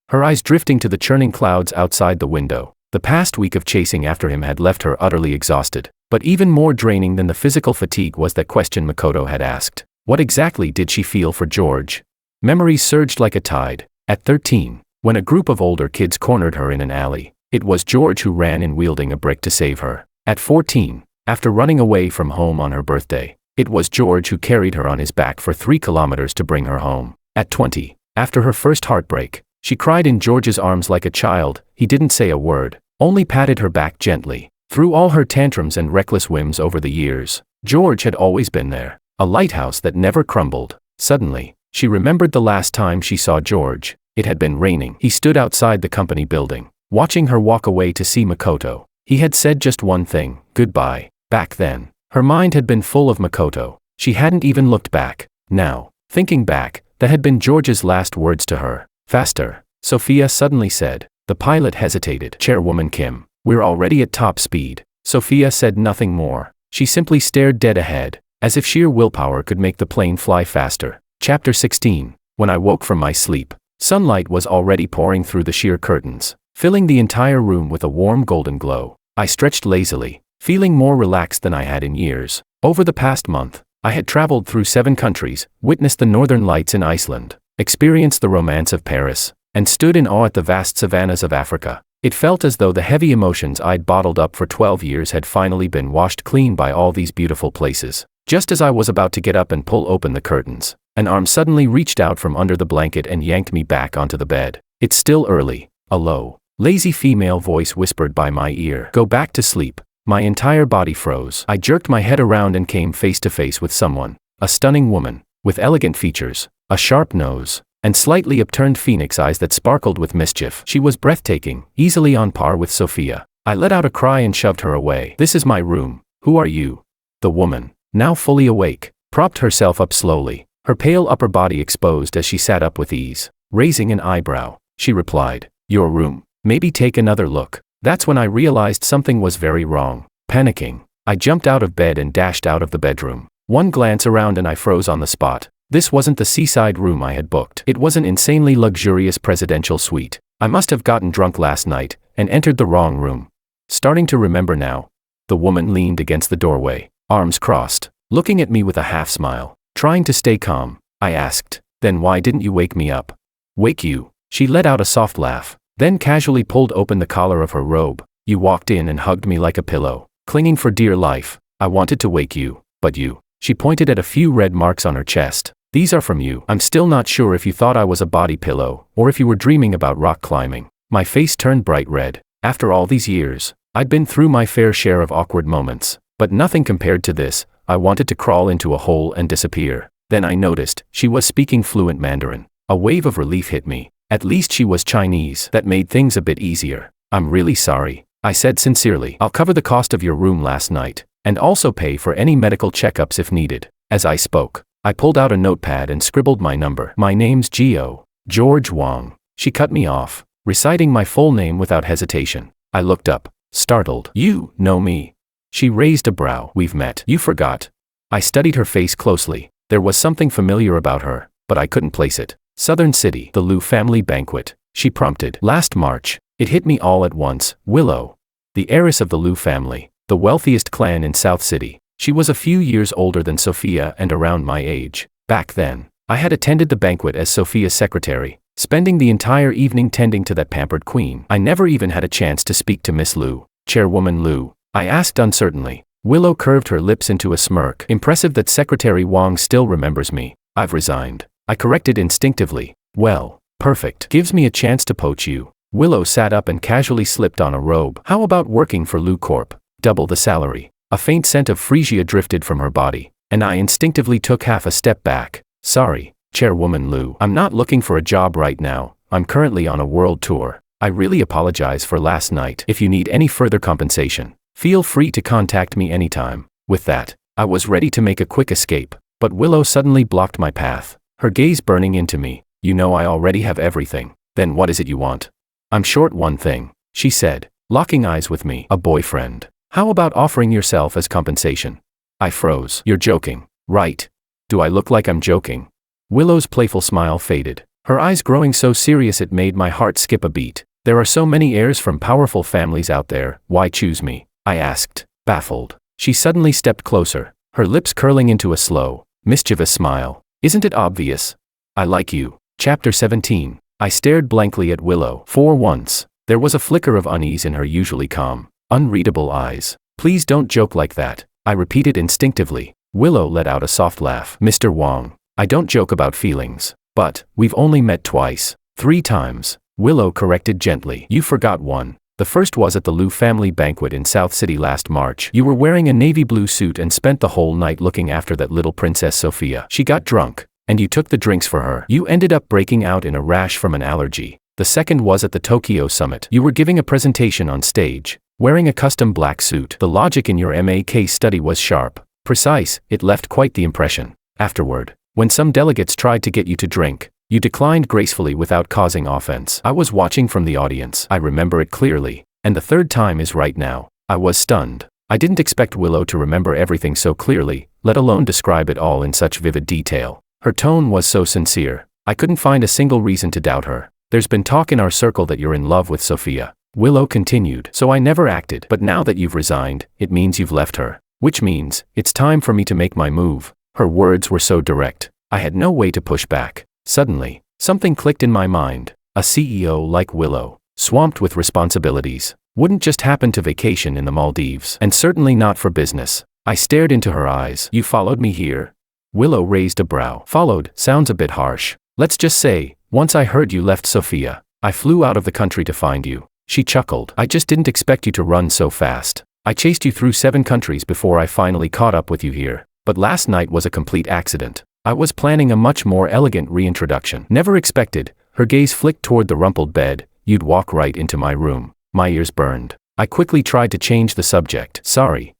Speaker 1: her eyes drifting to the churning clouds outside the window. The past week of chasing after him had left her utterly exhausted, but even more draining than the physical fatigue was that question Makoto had asked. What exactly did she feel for George? Memories surged like a tide. At 13, when a group of older kids cornered her in an alley, it was George who ran in wielding a brick to save her. At 14, after running away from home on her birthday, it was George who carried her on his back for 3 kilometers to bring her home. At 20, after her first heartbreak, she cried in George's arms like a child. He didn't say a word, only patted her back gently. Through all her tantrums and reckless whims over the years, George had always been there, a lighthouse that never crumbled. Suddenly, she remembered the last time she saw George. It had been raining. He stood outside the company building, watching her walk away to see Makoto. He had said just one thing, goodbye. Back then, her mind had been full of Makoto. She hadn't even looked back. Now, thinking back, that had been George's last words to her. Faster, Sophia suddenly said. The pilot hesitated. Chairwoman Kim, we're already at top speed. Sophia said nothing more. She simply stared dead ahead, as if sheer willpower could make the plane fly faster. Chapter 16. When I woke from my sleep, sunlight was already pouring through the sheer curtains, filling the entire room with a warm golden glow. I stretched lazily, feeling more relaxed than I had in years. Over the past month, I had traveled through 7 countries, witnessed the northern lights in Iceland, experienced the romance of Paris, and stood in awe at the vast savannas of Africa. It felt as though the heavy emotions I'd bottled up for 12 years had finally been washed clean by all these beautiful places. Just as I was about to get up and pull open the curtains, an arm suddenly reached out from under the blanket and yanked me back onto the bed. It's still early, a low, lazy female voice whispered by my ear. Go back to sleep. My entire body froze. I jerked my head around and came face to face with someone, a stunning woman, with elegant features, a sharp nose, and slightly upturned phoenix eyes that sparkled with mischief. She was breathtaking, easily on par with Sophia. I let out a cry and shoved her away. This is my room. Who are you? The woman, now fully awake, propped herself up slowly, her pale upper body exposed as she sat up with ease. Raising an eyebrow, she replied, your room. Maybe take another look. That's when I realized something was very wrong. Panicking, I jumped out of bed and dashed out of the bedroom. One glance around and I froze on the spot. This wasn't the seaside room I had booked. It was an insanely luxurious presidential suite. I must have gotten drunk last night and entered the wrong room. Starting to remember now. The woman leaned against the doorway, arms crossed, looking at me with a half smile. Trying to stay calm, I asked, then why didn't you wake me up? Wake you? She let out a soft laugh, then casually pulled open the collar of her robe. You walked in and hugged me like a pillow, clinging for dear life. I wanted to wake you, but you. She pointed at a few red marks on her chest. These are from you. I'm still not sure if you thought I was a body pillow, or if you were dreaming about rock climbing. My face turned bright red. After all these years, I'd been through my fair share of awkward moments, but nothing compared to this. I wanted to crawl into a hole and disappear. Then I noticed she was speaking fluent Mandarin. A wave of relief hit me. At least she was Chinese. That made things a bit easier. I'm really sorry, I said sincerely. I'll cover the cost of your room last night, and also pay for any medical checkups if needed. As I spoke, I pulled out a notepad and scribbled my number. My name's George Wang. She cut me off, reciting my full name without hesitation. I looked up, startled. You know me? She raised a brow. We've met. You forgot. I studied her face closely. There was something familiar about her, but I couldn't place it. Southern City, the Liu family banquet, she prompted. Last March. It hit me all at once. Willow, the heiress of the Liu family, the wealthiest clan in South City. She was a few years older than Sophia and around my age. Back then, I had attended the banquet as Sophia's secretary, spending the entire evening tending to that pampered queen. I never even had a chance to speak to Miss Liu. Chairwoman Liu, I asked uncertainly. Willow curved her lips into a smirk. Impressive that Secretary Wang still remembers me. I've resigned. I corrected instinctively. Well, perfect. Gives me a chance to poach you. Willow sat up and casually slipped on a robe. How about working for Liu Corp? Double the salary. A faint scent of freesia drifted from her body, and I instinctively took half a step back. Sorry, Chairwoman Liu. I'm not looking for a job right now. I'm currently on a world tour. I really apologize for last night. If you need any further compensation, feel free to contact me anytime. With that, I was ready to make a quick escape, but Willow suddenly blocked my path, her gaze burning into me. You know I already have everything. Then what is it you want? I'm short one thing, she said, locking eyes with me. A boyfriend. How about offering yourself as compensation? I froze. You're joking, right? Do I look like I'm joking? Willow's playful smile faded, her eyes growing so serious it made my heart skip a beat. There are so many heirs from powerful families out there, why choose me? I asked, baffled. She suddenly stepped closer, her lips curling into a slow, mischievous smile. Isn't it obvious? I like you. Chapter 17. I stared blankly at Willow. For once, there was a flicker of unease in her usually calm, unreadable eyes. Please don't joke like that, I repeated instinctively. Willow let out a soft laugh. Mr. Wong, I don't joke about feelings. But, we've only met twice. 3 times. Willow corrected gently. You forgot one. The first was at the Liu family banquet in South City last March. You were wearing a navy blue suit and spent the whole night looking after that little princess Sophia. She got drunk, and you took the drinks for her. You ended up breaking out in a rash from an allergy. The second was at the Tokyo summit. You were giving a presentation on stage, wearing a custom black suit. The logic in your MA case study was sharp, precise, it left quite the impression. Afterward, when some delegates tried to get you to drink, you declined gracefully without causing offense. I was watching from the audience. I remember it clearly. And the third time is right now. I was stunned. I didn't expect Willow to remember everything so clearly, let alone describe it all in such vivid detail. Her tone was so sincere. I couldn't find a single reason to doubt her. There's been talk in our circle that you're in love with Sophia. Willow continued. So I never acted. But now that you've resigned, it means you've left her. Which means, it's time for me to make my move. Her words were so direct. I had no way to push back. Suddenly, something clicked in my mind. A CEO like Willow, swamped with responsibilities, wouldn't just happen to vacation in the Maldives, and certainly not for business. I stared into her eyes. You followed me here? Willow raised a brow. Followed sounds a bit harsh. Let's just say, once I heard you left Sophia, I flew out of the country to find you. She chuckled. I just didn't expect you to run so fast. I chased you through 7 countries before I finally caught up with you here. But last night was a complete accident. I was planning a much more elegant reintroduction. Never expected. Her gaze flicked toward the rumpled bed. You'd walk right into my room. My ears burned. I quickly tried to change the subject. Sorry.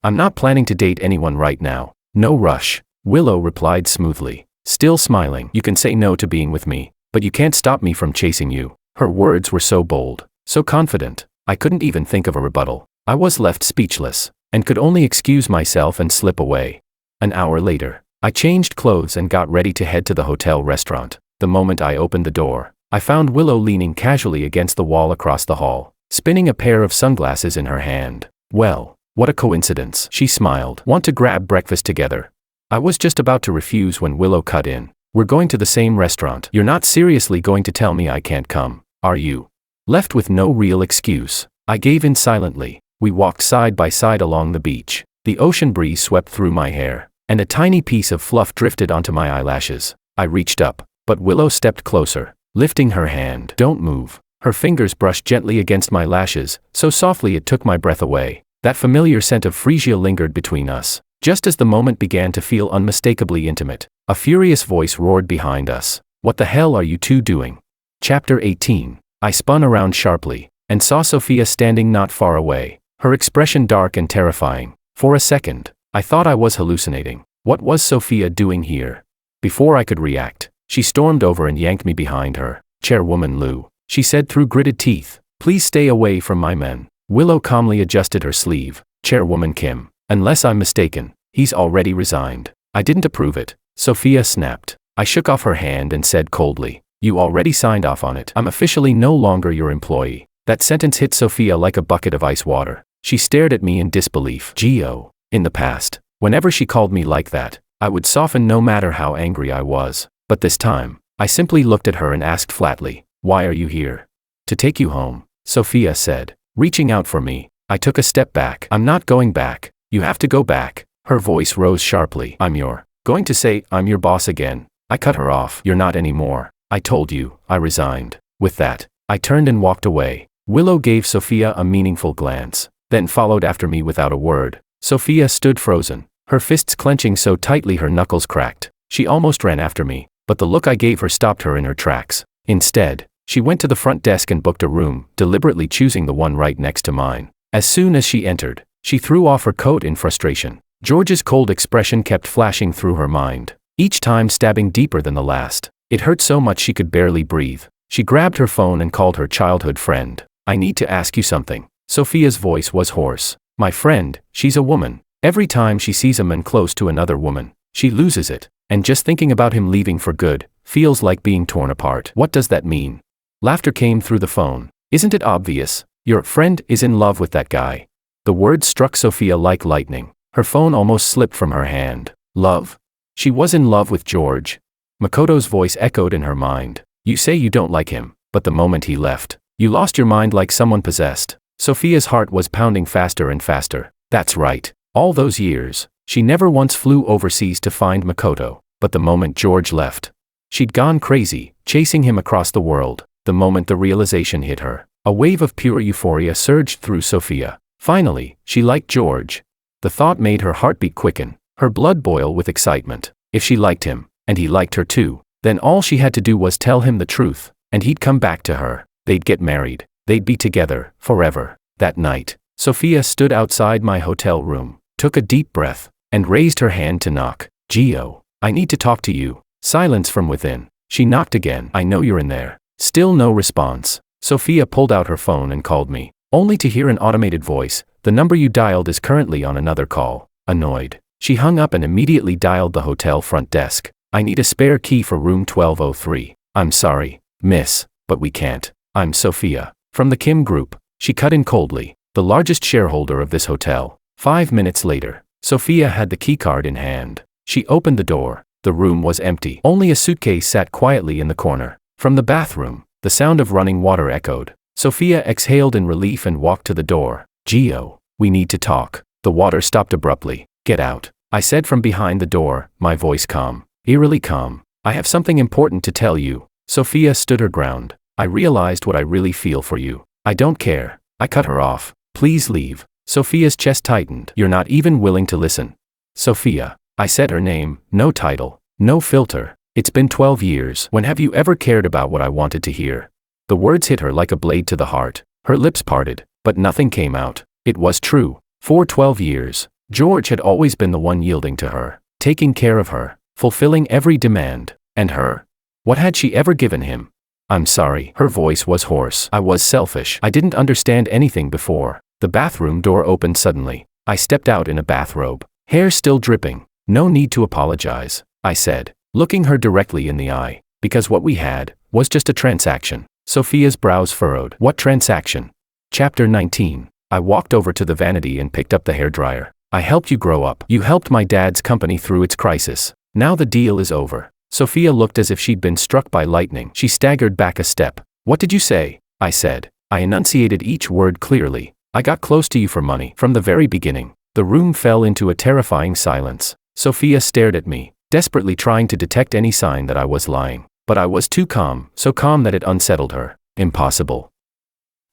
Speaker 1: I'm not planning to date anyone right now. No rush. Willow replied smoothly, still smiling. You can say no to being with me, but you can't stop me from chasing you. Her words were so bold, so confident. I couldn't even think of a rebuttal. I was left speechless, and could only excuse myself and slip away. An hour later, I changed clothes and got ready to head to the hotel restaurant. The moment I opened the door, I found Willow leaning casually against the wall across the hall, spinning a pair of sunglasses in her hand. Well, what a coincidence. She smiled. Want to grab breakfast together? I was just about to refuse when Willow cut in. We're going to the same restaurant. You're not seriously going to tell me I can't come, are you? Left with no real excuse, I gave in silently. We walked side by side along the beach. The ocean breeze swept through my hair, and a tiny piece of fluff drifted onto my eyelashes. I reached up, but Willow stepped closer, lifting her hand. Don't move. Her fingers brushed gently against my lashes, so softly it took my breath away. That familiar scent of freesia lingered between us. Just as the moment began to feel unmistakably intimate, a furious voice roared behind us. What the hell are you two doing? Chapter 18. I spun around sharply, and saw Sophia standing not far away, her expression dark and terrifying. For a second, I thought I was hallucinating. What was Sophia doing here? Before I could react, she stormed over and yanked me behind her. Chairwoman Liu, she said through gritted teeth, please stay away from my men. Willow calmly adjusted her sleeve. Chairwoman Kim, unless I'm mistaken, he's already resigned. I didn't approve it, Sophia snapped. I shook off her hand and said coldly, you already signed off on it. I'm officially no longer your employee. That sentence hit Sophia like a bucket of ice water. She stared at me in disbelief. Geo. In the past, whenever she called me like that, I would soften no matter how angry I was. But this time, I simply looked at her and asked flatly, why are you here? To take you home, Sophia said, reaching out for me. I took a step back. I'm not going back. You have to go back. Her voice rose sharply. I'm going to say, I'm your boss again. I cut her off. You're not anymore. I told you, I resigned. With that, I turned and walked away. Willow gave Sophia a meaningful glance, then followed after me without a word. Sophia stood frozen, her fists clenching so tightly her knuckles cracked. She almost ran after me, but the look I gave her stopped her in her tracks. Instead, she went to the front desk and booked a room, deliberately choosing the one right next to mine. As soon as she entered, she threw off her coat in frustration. George's cold expression kept flashing through her mind, each time stabbing deeper than the last. It hurt so much she could barely breathe. She grabbed her phone and called her childhood friend. I need to ask you something. Sophia's voice was hoarse. My friend, she's a woman. Every time she sees a man close to another woman, she loses it. And just thinking about him leaving for good feels like being torn apart. What does that mean? Laughter came through the phone. Isn't it obvious? Your friend is in love with that guy. The words struck Sophia like lightning. Her phone almost slipped from her hand. Love? She was in love with George. Makoto's voice echoed in her mind. You say you don't like him, but the moment he left, you lost your mind like someone possessed. Sophia's heart was pounding faster and faster. That's right. All those years, she never once flew overseas to find Makoto, but the moment George left, she'd gone crazy, chasing him across the world. The moment the realization hit her, a wave of pure euphoria surged through Sophia. Finally, she liked George. The thought made her heartbeat quicken, her blood boil with excitement. If she liked him, and he liked her too, then all she had to do was tell him the truth, and he'd come back to her. They'd get married. They'd be together, forever. That night, Sophia stood outside my hotel room, took a deep breath, and raised her hand to knock. Gio, I need to talk to you. Silence from within. She knocked again. I know you're in there. Still no response. Sophia pulled out her phone and called me, only to hear an automated voice. The number you dialed is currently on another call. Annoyed, she hung up and immediately dialed the hotel front desk. I need a spare key for room 1203. I'm sorry, miss, but we can't. I'm Sophia, from the Kim Group. She cut in coldly, the largest shareholder of this hotel. 5 minutes later, Sophia had the keycard in hand. She opened the door. The room was empty. Only a suitcase sat quietly in the corner. From the bathroom, the sound of running water echoed. Sophia exhaled in relief and walked to the door. Gio, we need to talk. The water stopped abruptly. Get out, I said from behind the door, my voice calm, eerily calm. I have something important to tell you. Sophia stood her ground. I realized what I really feel for you. I don't care. I cut her off. Please leave. Sophia's chest tightened. You're not even willing to listen. Sophia. I said her name, no title, no filter. It's been 12 years. When have you ever cared about what I wanted to hear? The words hit her like a blade to the heart. Her lips parted, but nothing came out. It was true. For 12 years, George had always been the one yielding to her, taking care of her, fulfilling every demand. And her? What had she ever given him? I'm sorry. Her voice was hoarse. I was selfish. I didn't understand anything before. The bathroom door opened suddenly. I stepped out in a bathrobe, hair still dripping. No need to apologize, I said, looking her directly in the eye, because what we had was just a transaction. Sophia's brows furrowed. What transaction? Chapter 19. I walked over to the vanity and picked up the hairdryer. I helped you grow up. You helped my dad's company through its crisis. Now the deal is over. Sophia looked as if she'd been struck by lightning. She staggered back a step. What did you say? I said. I enunciated each word clearly. I got close to you for money. From the very beginning. The room fell into a terrifying silence. Sophia stared at me, desperately trying to detect any sign that I was lying. But I was too calm, so calm that it unsettled her. Impossible.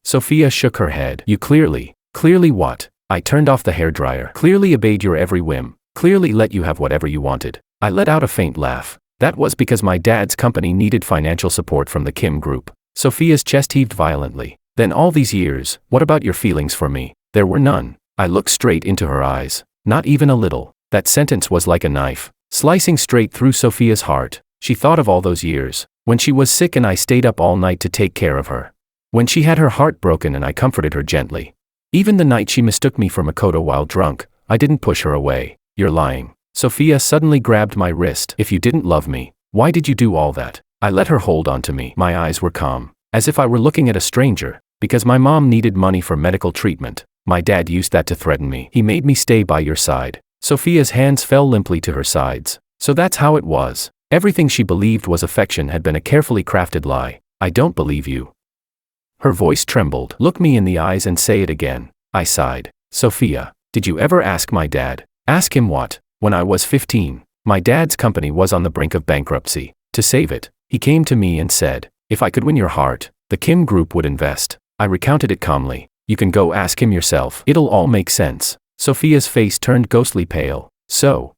Speaker 1: Sophia shook her head. You clearly what? I turned off the hairdryer. Clearly obeyed your every whim. Clearly let you have whatever you wanted. I let out a faint laugh. That was because my dad's company needed financial support from the Kim Group. Sophia's chest heaved violently. Then all these years, what about your feelings for me? There were none. I looked straight into her eyes. Not even a little. That sentence was like a knife, slicing straight through Sophia's heart. She thought of all those years, when she was sick and I stayed up all night to take care of her. When she had her heart broken and I comforted her gently. Even the night she mistook me for Makoto while drunk, I didn't push her away. You're lying. Sophia suddenly grabbed my wrist. If you didn't love me, why did you do all that? I let her hold on to me. My eyes were calm, as if I were looking at a stranger, because my mom needed money for medical treatment. My dad used that to threaten me. He made me stay by your side. Sophia's hands fell limply to her sides. So that's how it was. Everything she believed was affection had been a carefully crafted lie. I don't believe you. Her voice trembled. Look me in the eyes and say it again. I sighed. Sophia, did you ever ask my dad? Ask him what? When I was 15, my dad's company was on the brink of bankruptcy. To save it, he came to me and said, if I could win your heart, the Kim Group would invest. I recounted it calmly. You can go ask him yourself. It'll all make sense. Sophia's face turned ghostly pale. So?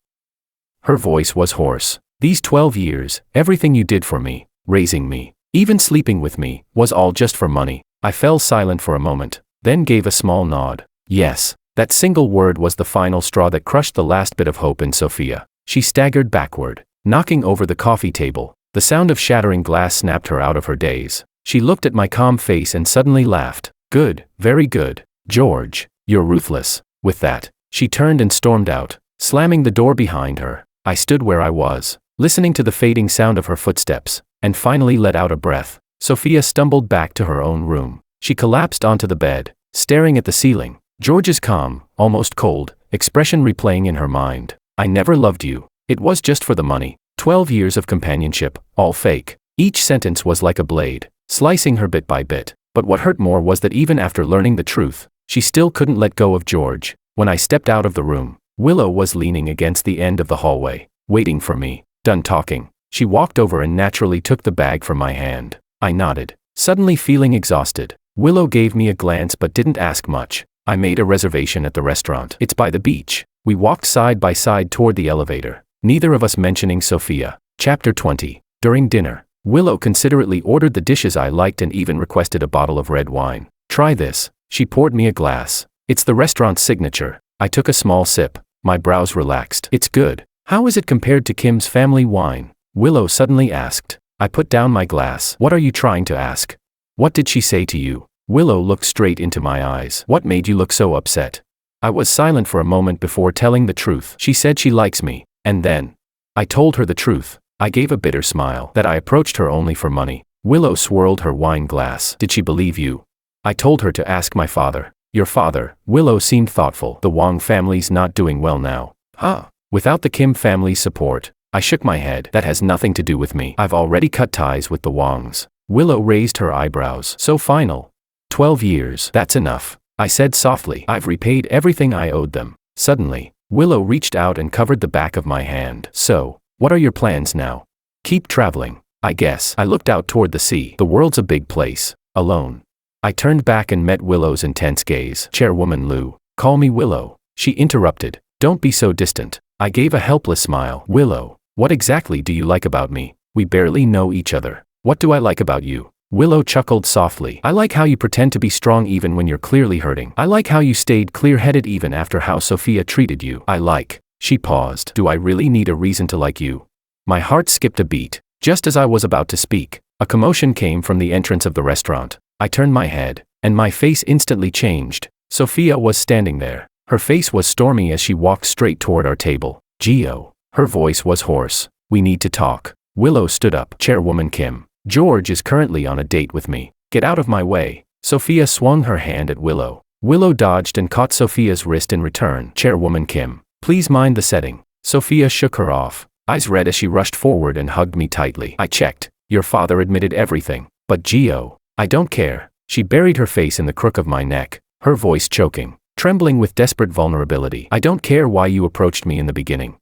Speaker 1: Her voice was hoarse. These 12 years, everything you did for me, raising me, even sleeping with me, was all just for money. I fell silent for a moment, then gave a small nod. Yes. That single word was the final straw that crushed the last bit of hope in Sophia. She staggered backward, knocking over the coffee table. The sound of shattering glass snapped her out of her daze. She looked at my calm face and suddenly laughed. Good, very good. George, you're ruthless. With that, she turned and stormed out, slamming the door behind her. I stood where I was, listening to the fading sound of her footsteps, and finally let out a breath. Sophia stumbled back to her own room. She collapsed onto the bed, staring at the ceiling. George's calm, almost cold, expression replaying in her mind. I never loved you. It was just for the money. 12 years of companionship, all fake. Each sentence was like a blade, slicing her bit by bit. But what hurt more was that even after learning the truth, she still couldn't let go of George. When I stepped out of the room, Willow was leaning against the end of the hallway, waiting for me. Done talking, she walked over and naturally took the bag from my hand. I nodded, suddenly feeling exhausted. Willow gave me a glance but didn't ask much. I made a reservation at the restaurant. It's by the beach. We walked side by side toward the elevator, neither of us mentioning Sophia. Chapter 20. During dinner, Willow considerately ordered the dishes I liked and even requested a bottle of red wine. Try this. She poured me a glass. It's the restaurant's signature. I took a small sip. My brows relaxed. It's good. How is it compared to Kim's family wine? Willow suddenly asked. I put down my glass. What are you trying to ask? What did she say to you? Willow looked straight into my eyes. What made you look so upset? I was silent for a moment before telling the truth. She said she likes me, and then I told her the truth. I gave a bitter smile. That I approached her only for money. Willow swirled her wine glass. Did she believe you? I told her to ask my father. Your father? Willow seemed thoughtful. The Wong family's not doing well now. Huh? Without the Kim family's support. I shook my head. That has nothing to do with me. I've already cut ties with the Wongs. Willow raised her eyebrows. So final. 12 years. That's enough. I said softly. I've repaid everything I owed them. Suddenly, Willow reached out and covered the back of my hand. So, what are your plans now? Keep traveling, I guess. I looked out toward the sea. The world's a big place. Alone. I turned back and met Willow's intense gaze. Chairwoman Liu. Call me Willow. She interrupted. Don't be so distant. I gave a helpless smile. Willow, what exactly do you like about me? We barely know each other. What do I like about you? Willow chuckled softly. I like how you pretend to be strong even when you're clearly hurting. I like how you stayed clear-headed even after how Sophia treated you. I like. She paused. Do I really need a reason to like you? My heart skipped a beat. Just as I was about to speak, a commotion came from the entrance of the restaurant. I turned my head, and my face instantly changed. Sophia was standing there. Her face was stormy as she walked straight toward our table. Gio. Her voice was hoarse. We need to talk. Willow stood up. Chairwoman Kim. George is currently on a date with me. Get out of my way. Sophia swung her hand at Willow. Willow dodged and caught Sophia's wrist in return. Chairwoman Kim. Please mind the setting. Sophia shook her off, eyes red as she rushed forward and hugged me tightly. I checked. Your father admitted everything. But Gio. I don't care. She buried her face in the crook of my neck, her voice choking, trembling with desperate vulnerability. I don't care why you approached me in the beginning.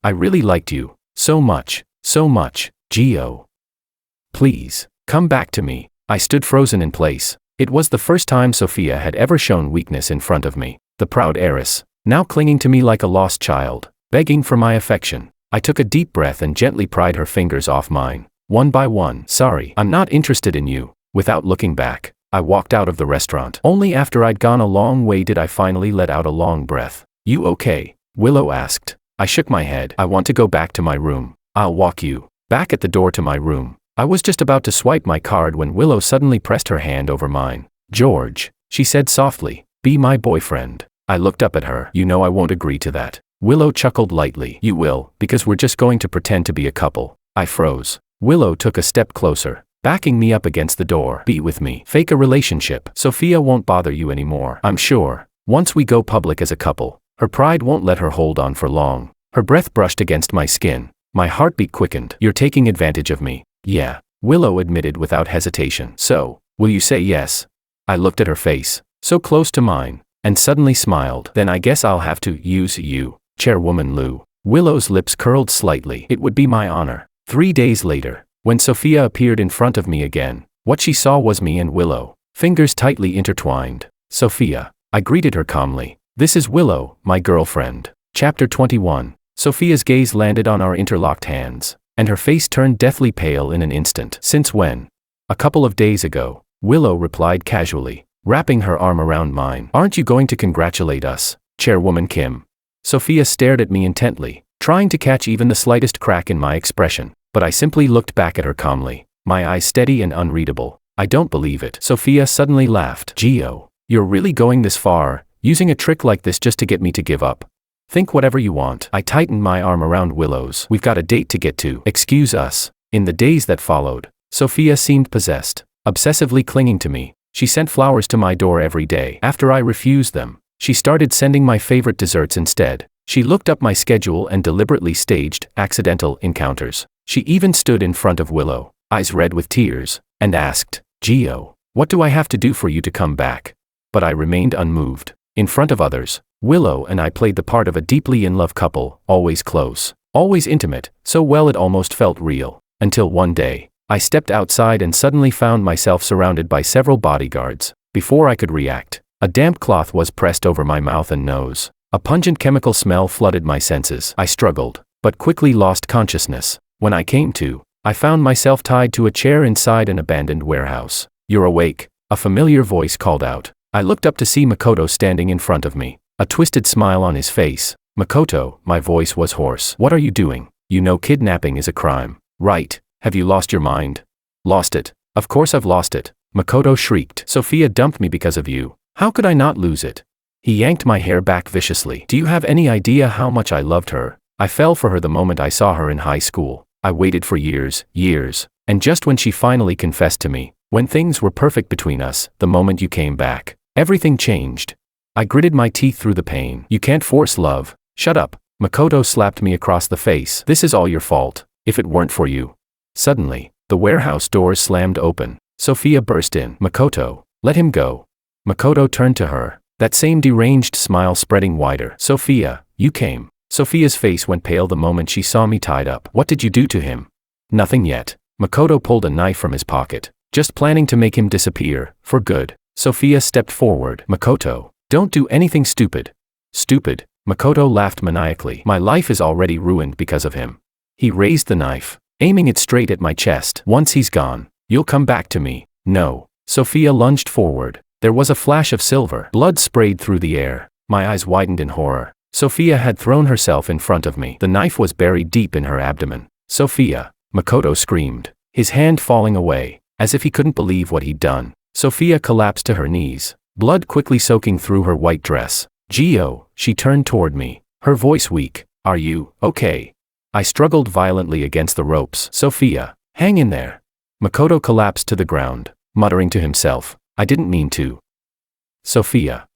Speaker 1: I really liked you. So much. Gio. Please, come back to me. I stood frozen in place. It was the first time Sophia had ever shown weakness in front of me. The proud heiress, now clinging to me like a lost child, begging for my affection. I took a deep breath and gently pried her fingers off mine, one by one. Sorry, I'm not interested in you. Without looking back, I walked out of the restaurant. Only after I'd gone a long way did I finally let out a long breath. You okay? Willow asked. I shook my head. I want to go back to my room. I'll walk you. Back at the door to my room. I was just about to swipe my card when Willow suddenly pressed her hand over mine. George, she said softly, be my boyfriend. I looked up at her. You know I won't agree to that. Willow chuckled lightly. You will, because we're just going to pretend to be a couple. I froze. Willow took a step closer, backing me up against the door. Be with me. Fake a relationship. Sophia won't bother you anymore. I'm sure. Once we go public as a couple, her pride won't let her hold on for long. Her breath brushed against my skin. My heartbeat quickened. You're taking advantage of me. Yeah, Willow admitted without hesitation. So, will you say yes? I looked at her face, so close to mine, and suddenly smiled. Then I guess I'll have to use you, Chairwoman Liu. Willow's lips curled slightly. It would be my honor. 3 days later, when Sophia appeared in front of me again, what she saw was me and Willow, fingers tightly intertwined. Sophia. I greeted her calmly. This is Willow, my girlfriend. Chapter 21. Sophia's gaze landed on our interlocked hands, and her face turned deathly pale in an instant. Since when? A couple of days ago, Willow replied casually, wrapping her arm around mine. Aren't you going to congratulate us, Chairwoman Kim? Sophia stared at me intently, trying to catch even the slightest crack in my expression, but I simply looked back at her calmly, my eyes steady and unreadable. I don't believe it. Sophia suddenly laughed. Gio, you're really going this far, using a trick like this just to get me to give up? Think whatever you want. I tightened my arm around Willow's. We've got a date to get to. Excuse us. In the days that followed, Sophia seemed possessed, obsessively clinging to me. She sent flowers to my door every day. After I refused them, she started sending my favorite desserts instead. She looked up my schedule and deliberately staged accidental encounters. She even stood in front of Willow, eyes red with tears, and asked, Gio, what do I have to do for you to come back? But I remained unmoved. In front of others, Willow and I played the part of a deeply in love couple, always close, always intimate, so well it almost felt real. Until one day, I stepped outside and suddenly found myself surrounded by several bodyguards. Before I could react, a damp cloth was pressed over my mouth and nose. A pungent chemical smell flooded my senses. I struggled, but quickly lost consciousness. When I came to, I found myself tied to a chair inside an abandoned warehouse. You're awake, a familiar voice called out. I looked up to see Makoto standing in front of me, a twisted smile on his face. Makoto, my voice was hoarse. What are you doing? You know kidnapping is a crime, right? Have you lost your mind? Lost it? Of course I've lost it. Makoto shrieked. Sophia dumped me because of you. How could I not lose it? He yanked my hair back viciously. Do you have any idea how much I loved her? I fell for her the moment I saw her in high school. I waited for years, and just when she finally confessed to me, when things were perfect between us, the moment you came back, everything changed. I gritted my teeth through the pain. You can't force love. Shut up. Makoto slapped me across the face. This is all your fault, if it weren't for you. Suddenly, the warehouse doors slammed open. Sophia burst in. Makoto, let him go. Makoto turned to her, that same deranged smile spreading wider. Sophia, you came. Sophia's face went pale the moment she saw me tied up. What did you do to him? Nothing yet. Makoto pulled a knife from his pocket, just planning to make him disappear, for good. Sophia stepped forward. Makoto, don't do anything stupid. Stupid? Makoto laughed maniacally. My life is already ruined because of him. He raised the knife, aiming it straight at my chest. Once he's gone, you'll come back to me. No. Sophia lunged forward. There was a flash of silver. Blood sprayed through the air. My eyes widened in horror. Sophia had thrown herself in front of me. The knife was buried deep in her abdomen. Sophia, Makoto screamed, his hand falling away, as if he couldn't believe what he'd done. Sophia collapsed to her knees, blood quickly soaking through her white dress. Gio, she turned toward me, her voice weak. Are you okay? I struggled violently against the ropes. Sophia, hang in there. Makoto collapsed to the ground, muttering to himself, I didn't mean to. Sophia.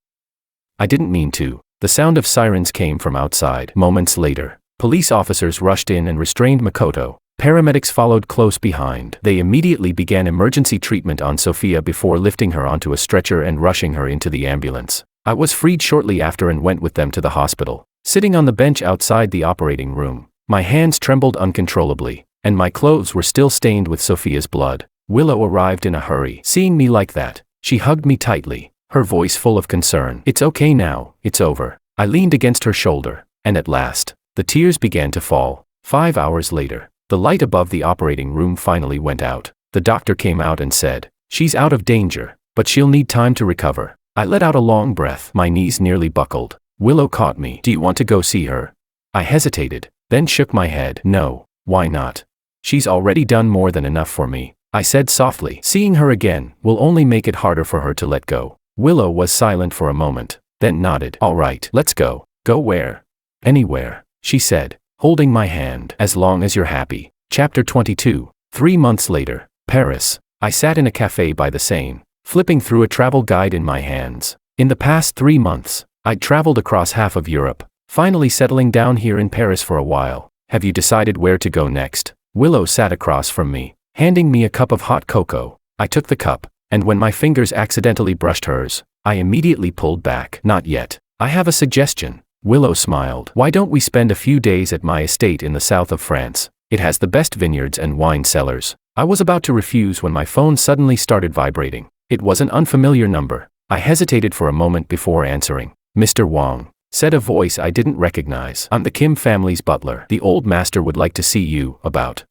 Speaker 1: I didn't mean to. The sound of sirens came from outside. Moments later, police officers rushed in and restrained Makoto. Paramedics followed close behind. They immediately began emergency treatment on Sophia before lifting her onto a stretcher and rushing her into the ambulance. I was freed shortly after and went with them to the hospital. Sitting on the bench outside the operating room, my hands trembled uncontrollably, and my clothes were still stained with Sophia's blood. Willow arrived in a hurry. Seeing me like that, she hugged me tightly, her voice full of concern. It's okay now, it's over. I leaned against her shoulder, and at last, the tears began to fall. 5 hours later, the light above the operating room finally went out. The doctor came out and said, she's out of danger, but she'll need time to recover. I let out a long breath. My knees nearly buckled. Willow caught me. Do you want to go see her? I hesitated, then shook my head. No, why not? She's already done more than enough for me, I said softly. Seeing her again will only make it harder for her to let go. Willow was silent for a moment, then nodded. All right, let's go. Go where? Anywhere, she said, holding my hand. As long as you're happy. Chapter 22. 3 months later, Paris. I sat in a cafe by the Seine, flipping through a travel guide in my hands. In the past 3 months, I'd traveled across half of Europe, finally settling down here in Paris for a while. Have you decided where to go next? Willow sat across from me, handing me a cup of hot cocoa. I took the cup, and when my fingers accidentally brushed hers, I immediately pulled back. Not yet. I have a suggestion. Willow smiled. Why don't we spend a few days at my estate in the south of France? It has the best vineyards and wine cellars. I was about to refuse when my phone suddenly started vibrating. It was an unfamiliar number. I hesitated for a moment before answering. Mr. Wang, said a voice I didn't recognize. I'm the Kim family's butler. The old master would like to see you about.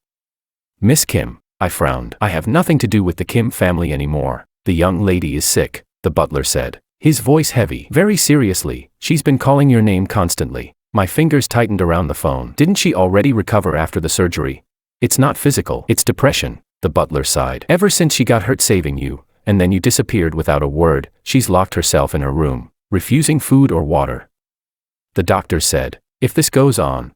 Speaker 1: Miss Kim, I frowned. I have nothing to do with the Kim family anymore. The young lady is sick, the butler said, his voice heavy. Very seriously, she's been calling your name constantly. My fingers tightened around the phone. Didn't she already recover after the surgery? It's not physical, it's depression. the butler sighed. Ever since she got hurt saving you, and then you disappeared without a word, she's locked herself in her room, refusing food or water. The doctor said, if this goes on,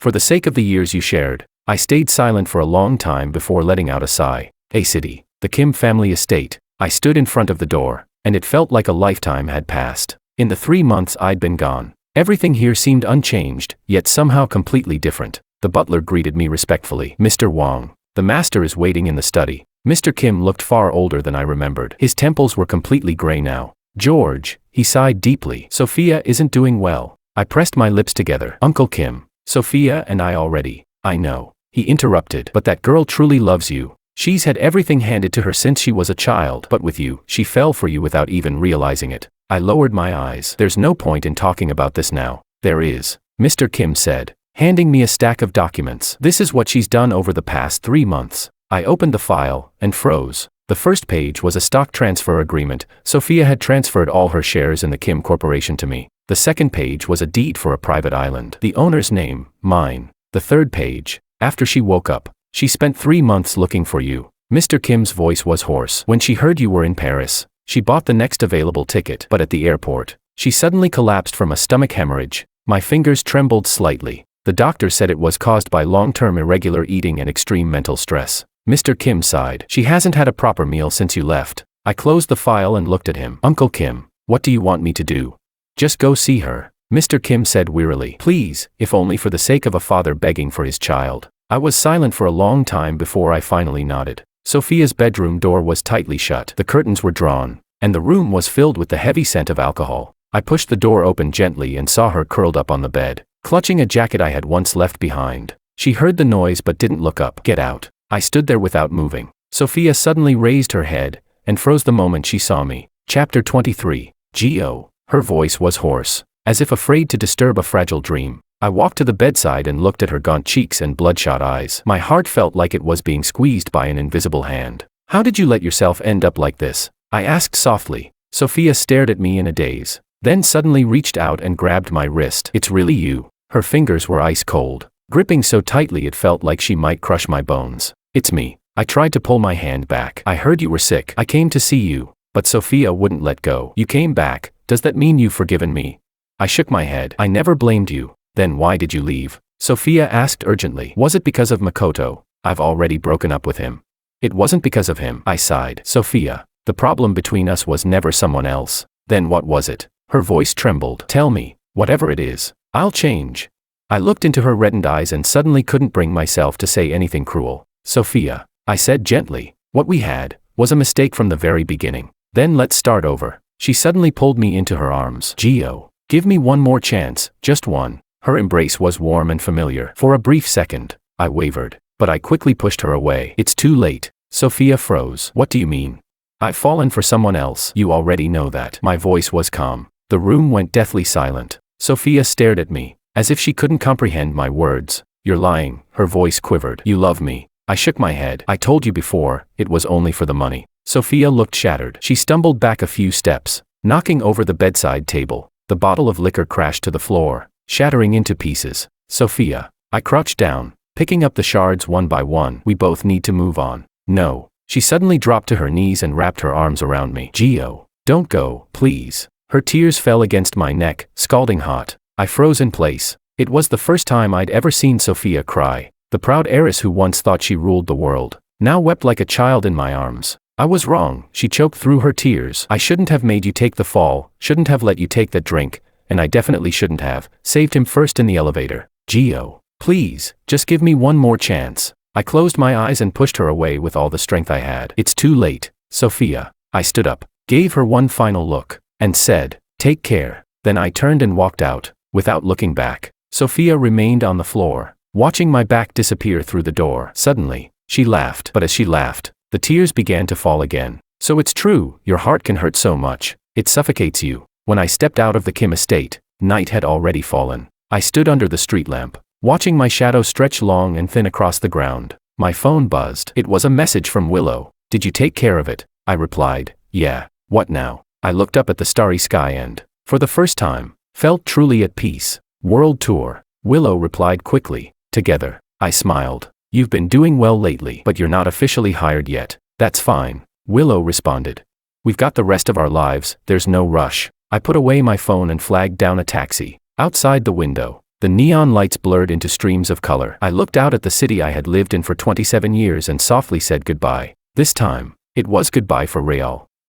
Speaker 1: for the sake of the years you shared, I stayed silent for a long time before letting out a sigh. A city, the Kim family estate. I stood in front of the door, and it felt like a lifetime had passed. In the 3 months I'd been gone, everything here seemed unchanged, yet somehow completely different. The butler greeted me respectfully. Mr. Wang, the master is waiting in the study. Mr. Kim looked far older than I remembered. His temples were completely gray now. George, he sighed deeply. Sophia isn't doing well. I pressed my lips together. Uncle Kim, Sophia and I already. I know. He interrupted. But that girl truly loves you. She's had everything handed to her since she was a child. But with you, she fell for you without even realizing it. I lowered my eyes. There's no point in talking about this now. There is, Mr. Kim said, handing me a stack of documents. This is what she's done over the past 3 months. I opened the file and froze. The first page was a stock transfer agreement. Sophia had transferred all her shares in the Kim Corporation to me. The second page was a deed for a private island. The owner's name, mine. The third page, after she woke up, she spent 3 months looking for you. Mr. Kim's voice was hoarse. When she heard you were in Paris, she bought the next available ticket. But at the airport, she suddenly collapsed from a stomach hemorrhage. My fingers trembled slightly. The doctor said it was caused by long-term irregular eating and extreme mental stress. Mr. Kim sighed. She hasn't had a proper meal since you left. I closed the file and looked at him. Uncle Kim, what do you want me to do? Just go see her, Mr. Kim said wearily. Please, if only for the sake of a father begging for his child. I was silent for a long time before I finally nodded. Sophia's bedroom door was tightly shut. The curtains were drawn, and the room was filled with the heavy scent of alcohol. I pushed the door open gently and saw her curled up on the bed, clutching a jacket I had once left behind. She heard the noise but didn't look up. Get out. I stood there without moving. Sophia suddenly raised her head and froze the moment she saw me. Chapter 23. Geo. Her voice was hoarse, as if afraid to disturb a fragile dream. I walked to the bedside and looked at her gaunt cheeks and bloodshot eyes. My heart felt like it was being squeezed by an invisible hand. How did you let yourself end up like this? I asked softly. Sophia stared at me in a daze, then suddenly reached out and grabbed my wrist. It's really you. Her fingers were ice cold, gripping so tightly it felt like she might crush my bones. It's me. I tried to pull my hand back. I heard you were sick. I came to see you. But Sophia wouldn't let go. You came back. Does that mean you've forgiven me? I shook my head. I never blamed you. Then why did you leave? Sophia asked urgently. Was it because of Makoto? I've already broken up with him. It wasn't because of him. I sighed. Sophia, the problem between us was never someone else. Then what was it? Her voice trembled. Tell me, whatever it is, I'll change. I looked into her reddened eyes and suddenly couldn't bring myself to say anything cruel. Sophia, I said gently, what we had was a mistake from the very beginning. Then let's start over. She suddenly pulled me into her arms. Geo, give me one more chance, just one. Her embrace was warm and familiar. For a brief second, I wavered, but I quickly pushed her away. It's too late. Sophia froze. What do you mean? I've fallen for someone else. You already know that. My voice was calm. The room went deathly silent. Sophia stared at me, as if she couldn't comprehend my words. You're lying. Her voice quivered. You love me. I shook my head. I told you before, it was only for the money. Sophia looked shattered. She stumbled back a few steps, knocking over the bedside table. The bottle of liquor crashed to the floor, shattering into pieces. Sophia. I crouched down, picking up the shards one by one. We both need to move on. No. She suddenly dropped to her knees and wrapped her arms around me. Geo, don't go, please. Her tears fell against my neck, scalding hot. I froze in place. It was the first time I'd ever seen Sophia cry. The proud heiress who once thought she ruled the world, now wept like a child in my arms. I was wrong. She choked through her tears. I shouldn't have made you take the fall, shouldn't have let you take that drink, and I definitely shouldn't have saved him first in the elevator. Geo, please, just give me one more chance. I closed my eyes and pushed her away with all the strength I had. It's too late, Sophia. I stood up, gave her one final look, and said, take care. Then I turned and walked out, without looking back. Sophia remained on the floor, watching my back disappear through the door. Suddenly, she laughed. But as she laughed, the tears began to fall again. So it's true, your heart can hurt so much, it suffocates you. When I stepped out of the Kim estate, night had already fallen. I stood under the street lamp, watching my shadow stretch long and thin across the ground. My phone buzzed. It was a message from Willow. Did you take care of it? I replied, yeah. What now? I looked up at the starry sky and, for the first time, felt truly at peace. World tour. Willow replied quickly. Together. I smiled. You've been doing well lately, but you're not officially hired yet. That's fine, Willow responded. We've got the rest of our lives, there's no rush. I put away my phone and flagged down a taxi. Outside the window, the neon lights blurred into streams of color. I looked out at the city I had lived in for 27 years and softly said goodbye. This time, it was goodbye for real.